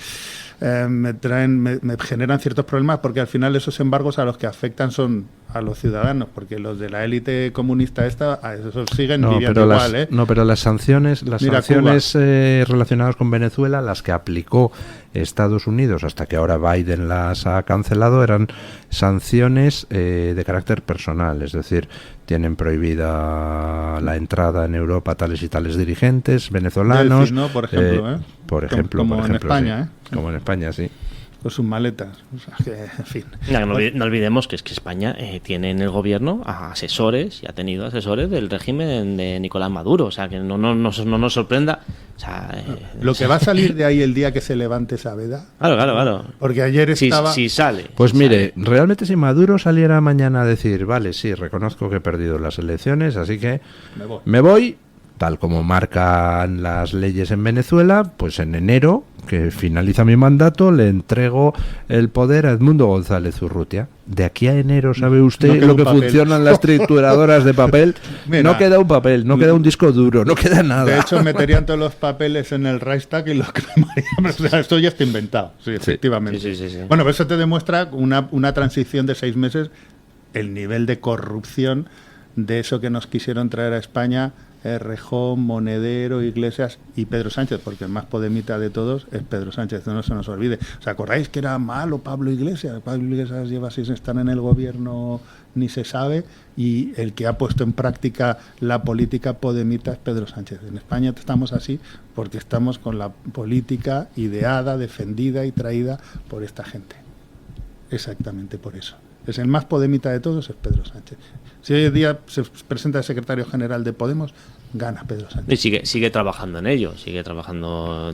me generan ciertos problemas, porque al final esos embargos a los que afectan son a los ciudadanos, porque los de la élite comunista a esos siguen viviendo igual, No, pero las sanciones Mira, relacionadas con Venezuela, las que aplicó Estados Unidos hasta que ahora Biden las ha cancelado, eran sanciones de carácter personal, es decir, tienen prohibida la entrada en Europa a tales y tales dirigentes venezolanos, Delphi, ¿no? Por ejemplo, como en España, sí. Como en España, sí. Con sus maletas, o sea, que, en fin. No olvidemos que es que España tiene en el gobierno a asesores, y ha tenido asesores del régimen de Nicolás Maduro, o sea, que no nos sorprenda. O sea, lo que va a salir de ahí el día que se levante esa veda. Claro. Porque ayer estaba... Si sale. Pues mire, realmente si Maduro saliera mañana a decir, vale, sí, reconozco que he perdido las elecciones, así que me voy, tal como marcan las leyes en Venezuela, pues en enero, que finaliza mi mandato, le entrego el poder a Edmundo González Urrutia. De aquí a enero, ¿sabe usted lo que funcionan las trituradoras de papel? Mira, no queda un papel, no queda un disco duro, no queda nada. De hecho, meterían todos los papeles en el Reichstag y los cremarían. O sea, esto ya está inventado, sí, efectivamente. Sí. Bueno, pero eso te demuestra una transición de 6 meses, el nivel de corrupción de eso que nos quisieron traer a España, Rejón, Monedero, Iglesias y Pedro Sánchez, porque el más podemita de todos es Pedro Sánchez, no se nos olvide. ¿Os acordáis que era malo Pablo Iglesias? Pablo Iglesias lleva 6 años en el gobierno, ni se sabe, y el que ha puesto en práctica la política podemita es Pedro Sánchez. En España estamos así porque estamos con la política ideada, defendida y traída por esta gente. Exactamente por eso. Es el más podemita de todos, es Pedro Sánchez. Si hoy en día se presenta el secretario general de Podemos, gana Pedro Sánchez. Y sigue trabajando en ello, sigue trabajando.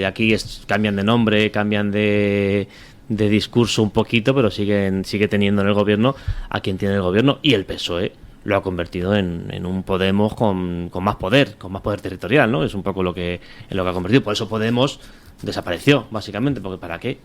Aquí cambian de nombre, cambian de discurso un poquito, pero sigue teniendo en el gobierno a quien tiene el gobierno, y el PSOE lo ha convertido en un Podemos con más poder territorial, ¿no? Es un poco lo que ha convertido. Por eso Podemos desapareció, básicamente, porque ¿para qué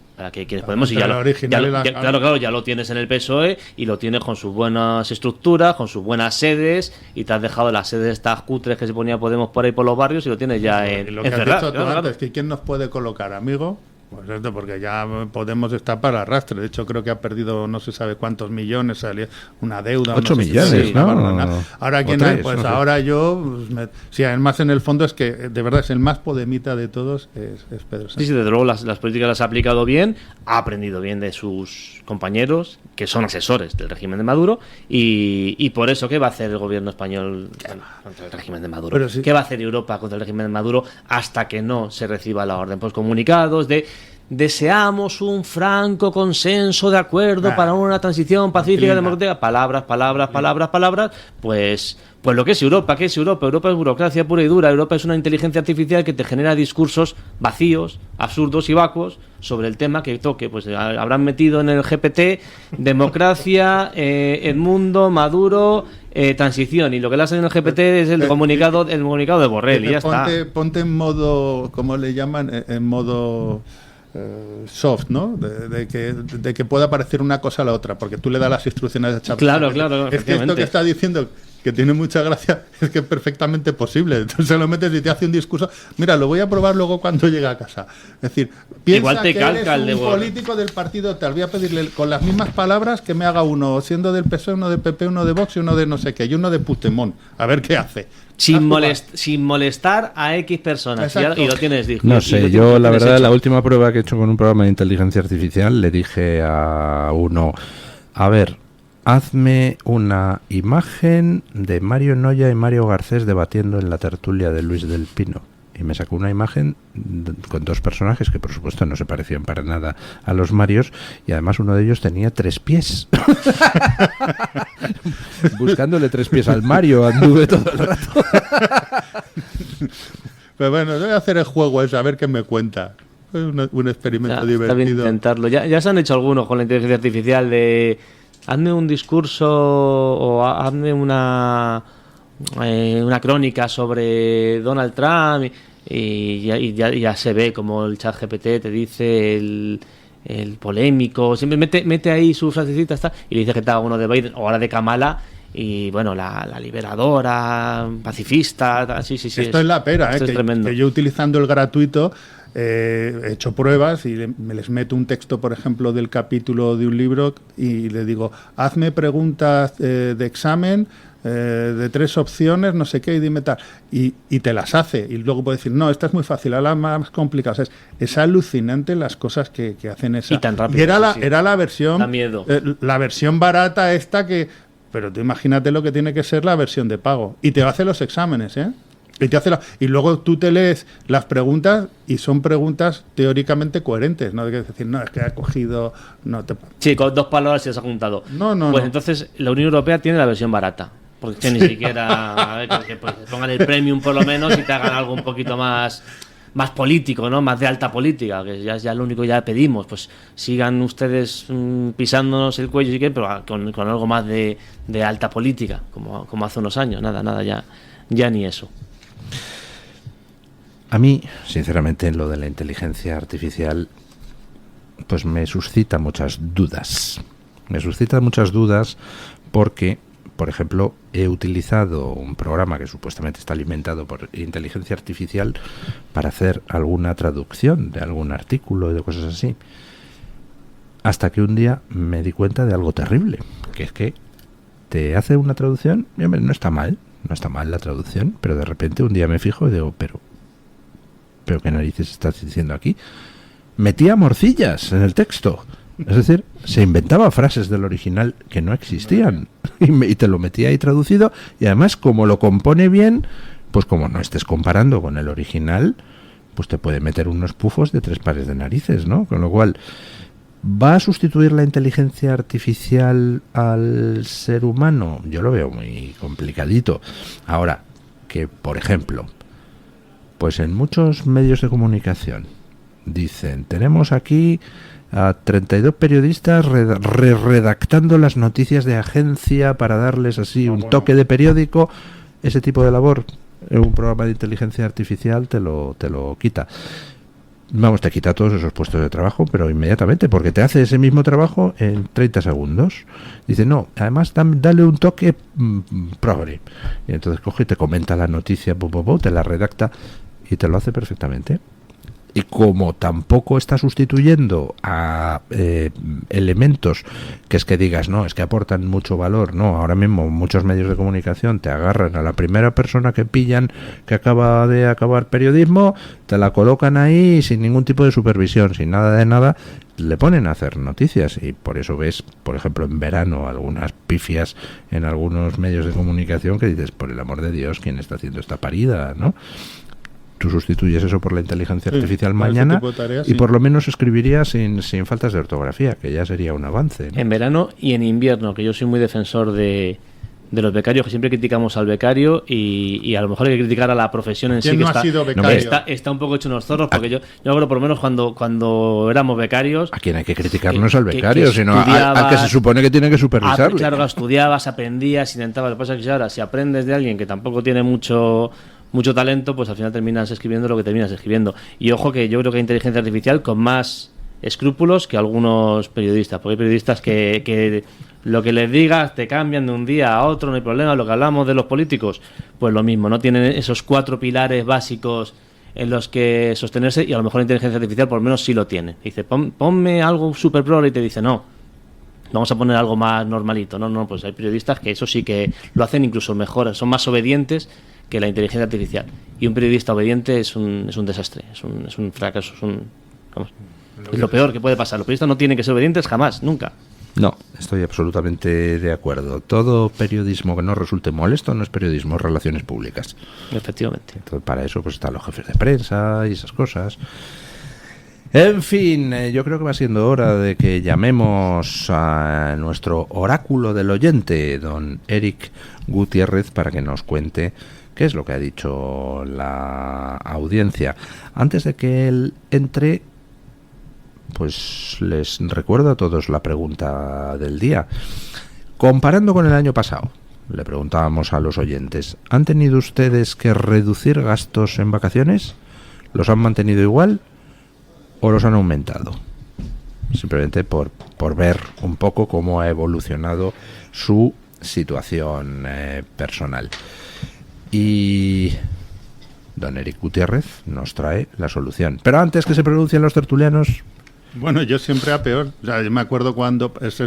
quieres Podemos? Y ya lo tienes en el PSOE, y lo tienes con sus buenas estructuras, con sus buenas sedes, y te has dejado las sedes estas cutres que se ponía Podemos por ahí por los barrios, y lo tienes ya en lo que has dicho tú antes, que ¿quién nos puede colocar, amigo? Pues esto, porque ya Podemos estar para arrastre. De hecho, creo que ha perdido no se sabe cuántos millones, salió una deuda. 8 no millones, sé, ¿no? Ahora, ¿quién hay? Pues no ahora sé. Sí, además en el fondo es que de verdad es el más podemita de todos, es Pedro Sánchez. Sí, desde luego las políticas las ha aplicado bien, ha aprendido bien de sus compañeros, que son asesores del régimen de Maduro, y por eso, ¿qué va a hacer el gobierno español contra el régimen de Maduro? Sí. ¿Qué va a hacer Europa contra el régimen de Maduro hasta que no se reciba la orden? Pues comunicados de deseamos un franco consenso de acuerdo para una transición pacífica, democrática, palabras, pues lo que es Europa. ¿Qué es Europa? Europa es burocracia pura y dura. Europa es una inteligencia artificial que te genera discursos vacíos, absurdos y vacuos sobre el tema que toque. Pues habrán metido en el GPT democracia, Edmundo, Maduro, transición, y lo que le hacen en el GPT es el comunicado de Borrell, y ya está. Ponte en modo, ¿cómo le llaman? En modo soft, ¿no? De que pueda parecer una cosa a la otra, porque tú le das las instrucciones de ChatGPT. Claro. Es que esto que está diciendo, que tiene mucha gracia, es que es perfectamente posible. Entonces lo metes y te hace un discurso. Mira, lo voy a probar luego cuando llegue a casa. Es decir, piensa igual te que calca eres un político del partido tal. Voy a pedirle con las mismas palabras que me haga uno, siendo del PSOE, uno del PP, uno de Vox y uno de no sé qué, y uno de Puigdemont. A ver qué hace. Sin molestar a X personas. Y lo tienes dicho. No sé, yo la verdad, la última prueba que he hecho con un programa de inteligencia artificial, le dije a uno, a ver, hazme una imagen de Mario Noya y Mario Garcés debatiendo en la tertulia de Luis del Pino. Y me sacó una imagen con 2 personajes que por supuesto no se parecían para nada a los Marios, y además uno de ellos tenía 3 pies. Buscándole 3 pies al Mario anduve todo el rato. Pero bueno, voy a hacer el juego ese, a ver qué me cuenta. Es un experimento divertido. Está bien intentarlo. Ya se han hecho algunos con la inteligencia artificial de hazme un discurso o hazme una crónica sobre Donald Trump, y ya se ve como el ChatGPT te dice el polémico, siempre mete ahí su frasecita y le dice que está uno de Biden o ahora de Kamala. Y bueno, la liberadora, pacifista, sí. Esto es la pera, esto es tremendo. Que yo utilizando el gratuito he hecho pruebas y me les meto un texto, por ejemplo, del capítulo de un libro y le digo, hazme preguntas de examen de 3 opciones, no sé qué, y dime tal. Y te las hace. Y luego puede decir, no, esta es muy fácil, ahora más complicada. O sea, es alucinante las cosas que hacen esa. Y tan rápido. Y era la versión, da miedo. La versión barata esta que... Pero tú imagínate lo que tiene que ser la versión de pago. Y te hace los exámenes, ¿eh? Y luego tú te lees las preguntas y son preguntas teóricamente coherentes. No hay que decir, no, es que ha cogido... Sí, con 2 palabras se les ha juntado. Pues entonces la Unión Europea tiene la versión barata. Porque ni siquiera... A ver, que pongan el premium por lo menos y te hagan algo un poquito más político, ¿no? Más de alta política, que ya lo único que ya pedimos, pues sigan ustedes pisándonos el cuello si quieren, pero con algo más de alta política, como hace unos años. Nada, ya ni eso. A mí, sinceramente, lo de la inteligencia artificial pues me suscita muchas dudas. Me suscita muchas dudas porque, por ejemplo, he utilizado un programa que supuestamente está alimentado por inteligencia artificial para hacer alguna traducción de algún artículo y de cosas así. Hasta que un día me di cuenta de algo terrible, que es que te hace una traducción y hombre, no está mal la traducción, pero de repente un día me fijo y digo, pero ¿qué narices estás diciendo aquí? Metía morcillas en el texto. Es decir, se inventaba frases del original que no existían y te lo metía ahí traducido, y además como lo compone bien, pues como no estés comparando con el original, pues te puede meter unos pufos de 3 pares de narices, ¿no? Con lo cual, ¿va a sustituir la inteligencia artificial al ser humano? Yo lo veo muy complicadito. Ahora, que por ejemplo, pues en muchos medios de comunicación dicen, tenemos aquí a 32 periodistas redactando las noticias de agencia para darles así un toque de periódico. Ese tipo de labor, un programa de inteligencia artificial te lo quita. Vamos, te quita todos esos puestos de trabajo, pero inmediatamente, porque te hace ese mismo trabajo en 30 segundos. Dice, no, además dale un toque progre. Y entonces coge y te comenta la noticia, te la redacta y te lo hace perfectamente. Y como tampoco está sustituyendo a elementos que es que digas, no, es que aportan mucho valor, no, ahora mismo muchos medios de comunicación te agarran a la primera persona que pillan que acaba de acabar periodismo, te la colocan ahí sin ningún tipo de supervisión, sin nada de nada, le ponen a hacer noticias. Y por eso ves, por ejemplo, en verano algunas pifias en algunos medios de comunicación que dices, por el amor de Dios, ¿quién está haciendo esta parida, no? Tú sustituyes eso por la inteligencia artificial mañana y por lo menos escribiría sin faltas de ortografía, que ya sería un avance, ¿no? En verano y en invierno, que yo soy muy defensor de los becarios, que siempre criticamos al becario y a lo mejor hay que criticar a la profesión en sí, ¿Quién que no ha sido becario? está un poco hecho unos zorros, porque yo creo por lo menos cuando éramos becarios... ¿A quién hay que criticarnos al becario? Sino al que se supone que tiene que supervisarle. Claro, estudiabas, aprendías, intentabas. Lo que pasa es que ahora, si aprendes de alguien que tampoco tiene mucho talento, pues al final terminas escribiendo lo que terminas escribiendo. Y ojo que yo creo que hay inteligencia artificial con más escrúpulos que algunos periodistas, porque hay periodistas que lo que les digas te cambian de un día a otro, no hay problema. Lo que hablamos de los políticos, pues lo mismo, no tienen esos 4 pilares básicos en los que sostenerse, y a lo mejor la inteligencia artificial por lo menos sí lo tiene. Dice, ponme algo super pro, y te dice, no, vamos a poner algo más normalito. No, pues hay periodistas que eso sí que lo hacen incluso mejor, son más obedientes que la inteligencia artificial. Y un periodista obediente es un desastre, es un fracaso, es lo peor que puede pasar. Los periodistas no tienen que ser obedientes jamás, nunca. No, estoy absolutamente de acuerdo. Todo periodismo que no resulte molesto no es periodismo, es relaciones públicas. Efectivamente. Entonces, para eso pues están los jefes de prensa y esas cosas. En fin, yo creo que va siendo hora de que llamemos a nuestro oráculo del oyente, don Eric Gutiérrez, para que nos cuente qué es lo que ha dicho la audiencia. Antes de que él entre, pues les recuerdo a todos la pregunta del día. Comparando con el año pasado, le preguntábamos a los oyentes, ¿han tenido ustedes que reducir gastos en vacaciones? ¿Los han mantenido igual o los han aumentado? simplemente por ver un poco cómo ha evolucionado su situación personal. Y don Eric Gutiérrez nos trae la solución. Pero antes que se pronuncien los tertulianos... Bueno, yo siempre a peor. O sea, yo me acuerdo cuando es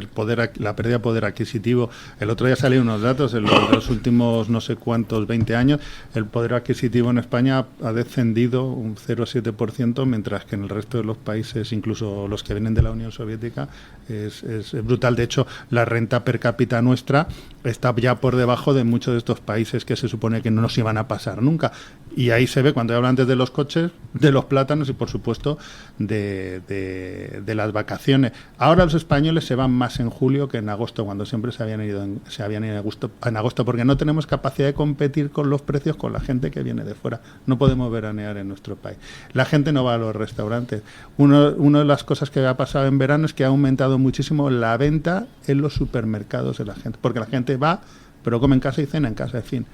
la pérdida de poder adquisitivo. El otro día salieron unos datos, en los últimos no sé cuántos, 20 años, el poder adquisitivo en España ha descendido un 0,7%, mientras que en el resto de los países, incluso los que vienen de la Unión Soviética, es brutal. De hecho, la renta per cápita nuestra está ya por debajo de muchos de estos países que se supone que no nos iban a pasar nunca. Y ahí se ve, cuando hablan antes de los coches, de los plátanos y, por supuesto, de las vacaciones. Ahora los españoles se van más en julio que en agosto, cuando siempre se habían ido en agosto, porque no tenemos capacidad de competir con los precios con la gente que viene de fuera. No podemos veranear en nuestro país. La gente no va a los restaurantes. Una de las cosas que ha pasado en verano es que ha aumentado muchísimo la venta en los supermercados de la gente, porque la gente va, pero come en casa y cena en casa, en fin.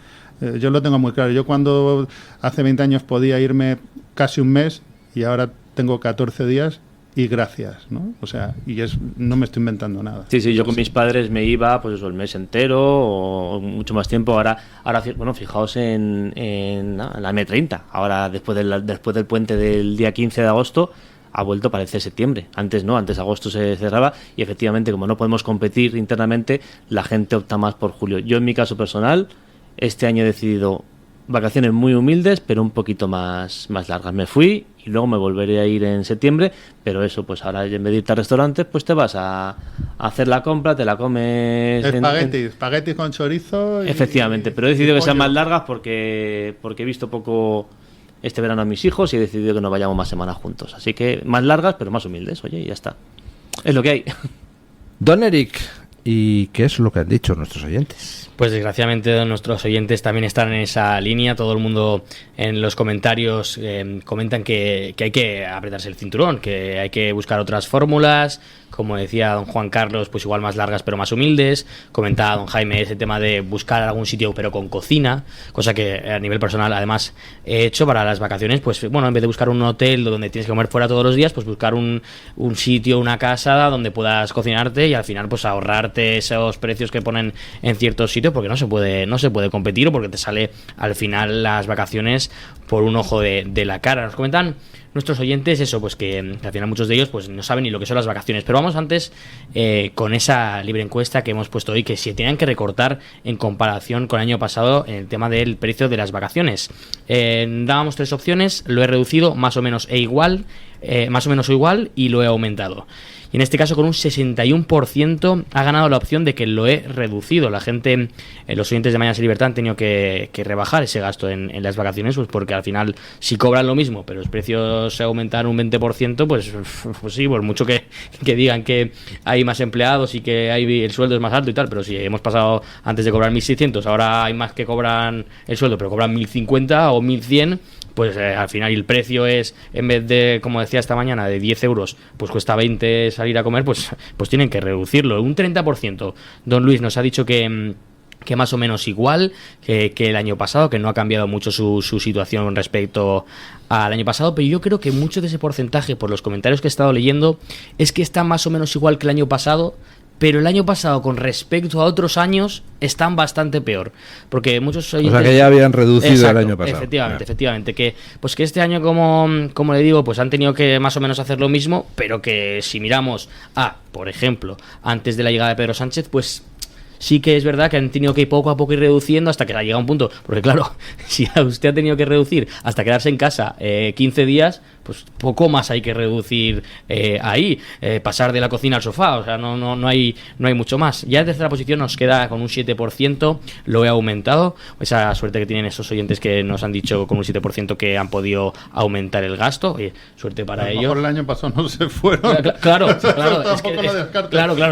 Yo lo tengo muy claro. Yo cuando hace 20 años podía irme casi un mes y ahora tengo 14 días y gracias, ¿no? O sea, no me estoy inventando nada. Sí, yo con mis padres me iba pues eso, el mes entero o mucho más tiempo. Ahora bueno, fijaos en la M30. Ahora después del puente del día 15 de agosto ha vuelto, parece, septiembre. Antes no, antes agosto se cerraba y efectivamente, como no podemos competir internamente, la gente opta más por julio. Yo en mi caso personal, este año he decidido vacaciones muy humildes, pero un poquito más largas. Me fui y luego me volveré a ir en septiembre, pero eso, pues ahora en vez de irte a restaurantes, pues te vas a hacer la compra, te la comes... Espaguetis con chorizo y... Efectivamente, pero he decidido que sean más largas porque he visto poco este verano a mis hijos y he decidido que nos vayamos más semanas juntos. Así que más largas, pero más humildes, oye, y ya está. Es lo que hay. Don Eric, ¿y qué es lo que han dicho nuestros oyentes? Pues desgraciadamente nuestros oyentes también están en esa línea. Todo el mundo en los comentarios comentan que hay que apretarse el cinturón, que hay que buscar otras fórmulas. Como decía don Juan Carlos, pues igual más largas pero más humildes. Comentaba don Jaime ese tema de buscar algún sitio pero con cocina, cosa que a nivel personal además he hecho para las vacaciones. Pues bueno, en vez de buscar un hotel donde tienes que comer fuera todos los días, pues buscar un sitio, una casa donde puedas cocinarte y al final pues ahorrarte esos precios que ponen en ciertos sitios, porque no se puede competir o porque te sale al final las vacaciones por un ojo de la cara. Nos comentan nuestros oyentes eso, pues que al final muchos de ellos pues no saben ni lo que son las vacaciones. Pero vamos antes con esa libre encuesta que hemos puesto hoy, que si tenían que recortar en comparación con el año pasado en el tema del precio de las vacaciones. Dábamos 3 opciones, lo he reducido más o menos o igual y lo he aumentado. Y en este caso con un 61% ha ganado la opción de que lo he reducido. La gente, los oyentes de Mañanas en Libertad han tenido que rebajar ese gasto en las vacaciones, pues porque al final si cobran lo mismo pero los precios se aumentan un 20%, pues sí, por mucho que digan que hay más empleados y que el sueldo es más alto y tal, pero si hemos pasado antes de cobrar 1.600, ahora hay más que cobran el sueldo pero cobran 1.050 o 1.100, pues al final el precio es, en vez de, como decía esta mañana, de 10 euros, pues cuesta 20 salir a comer, pues tienen que reducirlo. Un 30%. Don Luis nos ha dicho que más o menos igual que el año pasado, que no ha cambiado mucho su situación respecto al año pasado, pero yo creo que mucho de ese porcentaje, por los comentarios que he estado leyendo, es que está más o menos igual que el año pasado, pero el año pasado con respecto a otros años están bastante peor, porque muchos oyentes... O sea que ya habían reducido el año pasado. Efectivamente, que este año, como le digo, pues han tenido que más o menos hacer lo mismo, pero que si miramos por ejemplo, antes de la llegada de Pedro Sánchez, pues sí que es verdad que han tenido que poco a poco ir reduciendo hasta que ha llegado un punto, porque claro, si usted ha tenido que reducir hasta quedarse en casa 15 días, pues poco más hay que reducir ahí, pasar de la cocina al sofá, o sea, no hay mucho más. Ya en tercera posición nos queda con un 7%, lo he aumentado, esa suerte que tienen esos oyentes que nos han dicho con un 7% que han podido aumentar el gasto, oye, suerte para ellos. Por el año pasado no se fueron. Claro,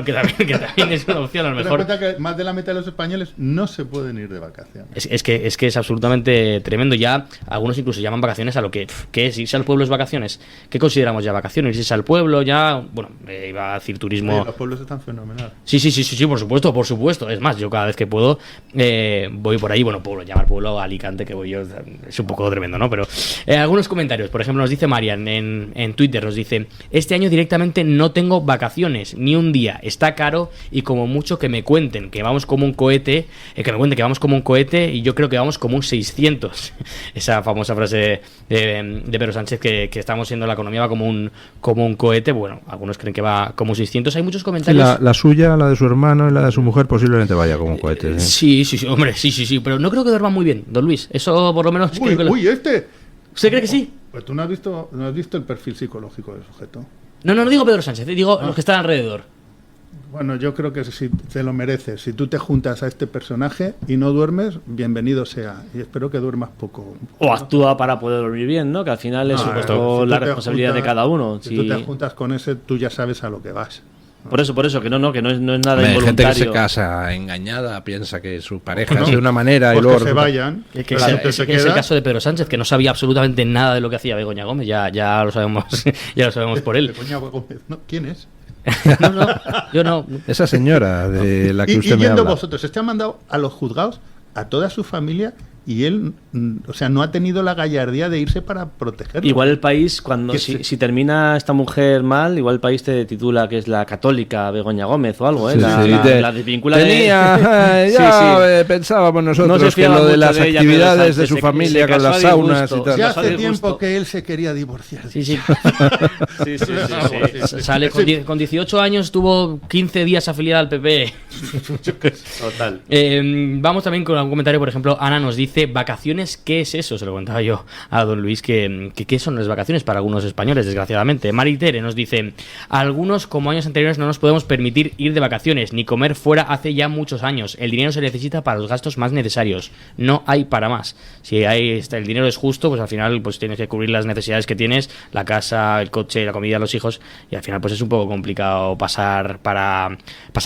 que también es una opción, a lo mejor. Que más de la mitad de los españoles no se pueden ir de vacaciones. Es que es absolutamente tremendo. Ya algunos incluso llaman vacaciones a lo que es irse al pueblo es vacaciones, vacaciones. ¿Qué consideramos ya vacaciones? ¿Irse al pueblo ya? Bueno, iba a decir turismo. Oye, los pueblos están fenomenales. Sí, por supuesto. Es más, yo cada vez que puedo voy por ahí. Bueno, pueblo, llamar pueblo a Alicante, que voy yo, es un poco tremendo, ¿no? Pero algunos comentarios. Por ejemplo, nos dice Marian en Twitter, nos dice: este año directamente no tengo vacaciones, ni un día. Está caro y como mucho que me cuenten que vamos como un cohete, y yo creo que vamos como un 600. Esa famosa frase de Pedro Sánchez que estamos siendo la economía va como un cohete. Bueno, algunos creen que va como un 600. Hay muchos comentarios. La suya, la de su hermano y la de su mujer posiblemente vaya como un cohete. Sí, hombre, sí, pero no creo que duerma muy bien, don Luis. Eso por lo menos... ¿Usted cree que sí? Pues tú no has visto el perfil psicológico del sujeto. No digo Pedro Sánchez, digo los que están alrededor. Bueno, yo creo que si te lo mereces, si tú te juntas a este personaje y no duermes, bienvenido sea. Y espero que duermas poco. O actúa para poder dormir bien, ¿no? Que al final es supuesto la responsabilidad de cada uno. Si tú te juntas con ese, tú ya sabes a lo que vas. Por eso, que no es nada involuntario. Hay gente que se casa engañada, piensa que su pareja es de una manera y luego se vayan. Es el caso de Pedro Sánchez, que no sabía absolutamente nada de lo que haya Begoña Gómez, ya lo sabemos, por él. Begoña Gómez, ¿no? ¿Quién es? No, yo no. Esa señora de la que usted y me habla. Vosotros, este ha mandado a los juzgados a toda su familia y él, no ha tenido la gallardía de irse para protegerlo. Igual el país, cuando si termina esta mujer mal, igual el país te titula que es la católica Begoña Gómez o algo, ¿eh? La desvincula pensábamos nosotros que lo de las actividades de su familia con las saunas y tal. Ya hace tiempo que él se quería divorciar. Sí. Sale con 18 años, tuvo 15 días afiliada al PP. Total. Vamos también con algún comentario, por ejemplo, Ana nos dice: ¿vacaciones qué es eso? Se lo contaba yo a don Luis, que qué son las vacaciones para algunos españoles, desgraciadamente. Maritere nos dice: algunos, como años anteriores, no nos podemos permitir ir de vacaciones ni comer fuera hace ya muchos años. El dinero se necesita para los gastos más necesarios, no hay para más. Si el dinero es justo, pues al final pues tienes que cubrir las necesidades que tienes, la casa, el coche, la comida, los hijos, y al final pues es un poco complicado pasar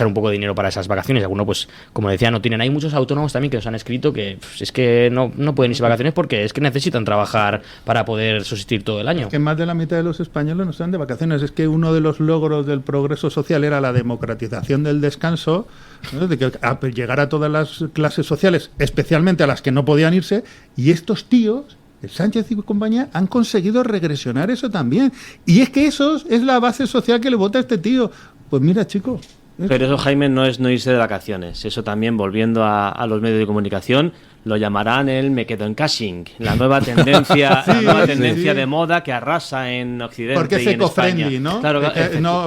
un poco de dinero para esas vacaciones. Algunos, pues como decía, no tienen. Hay muchos autónomos también que nos han escrito que es que no pueden irse de vacaciones porque es que necesitan trabajar para poder subsistir todo el año. Es que más de la mitad de los españoles no están de vacaciones. Es que uno de los logros del progreso social era la democratización del descanso, ¿no? De que llegar a todas las clases sociales, especialmente a las que no podían irse, y estos tíos, el Sánchez y compañía, han conseguido regresionar eso también. Y es que eso es la base social que le vota a este tío. Pues mira, chicos. Pero eso, Jaime, no es no irse de vacaciones. Eso también, volviendo a los medios de comunicación, lo llamarán el me quedo en caching, la nueva tendencia, de moda que arrasa en Occidente. Porque es y en España. ¿no? Claro,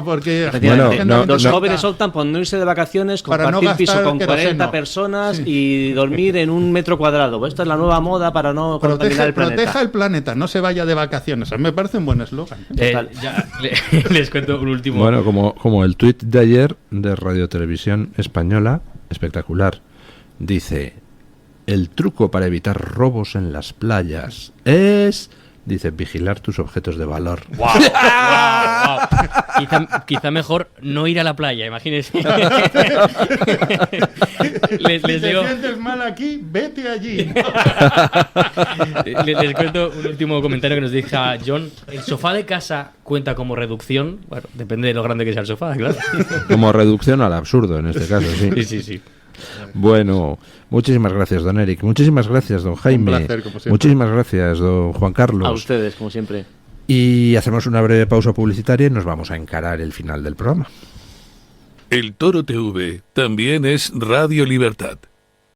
porque los jóvenes optan por no irse de vacaciones, compartir piso con 40 personas y dormir en un metro cuadrado. Pues esta es la nueva moda para no contaminar el planeta. Proteja el planeta, no se vaya de vacaciones. A mí me parece un buen eslogan. Les cuento un último. Bueno, como el tuit de ayer de Radio Televisión Española, espectacular. Dice: el truco para evitar robos en las playas es, dice, vigilar tus objetos de valor. ¡Wow! Quizá mejor no ir a la playa, imagínense. Si te sientes mal aquí, vete allí. Les cuento un último comentario que nos deja John. ¿El sofá de casa cuenta como reducción? Bueno, depende de lo grande que sea el sofá, claro. Como reducción al absurdo, en este caso, sí. Sí. Bueno, muchísimas gracias, don Eric. Muchísimas gracias, don Jaime. Un placer, como siempre. Muchísimas gracias, don Juan Carlos. A ustedes, como siempre. Y hacemos una breve pausa publicitaria y nos vamos a encarar el final del programa. El Toro TV también es Radio Libertad.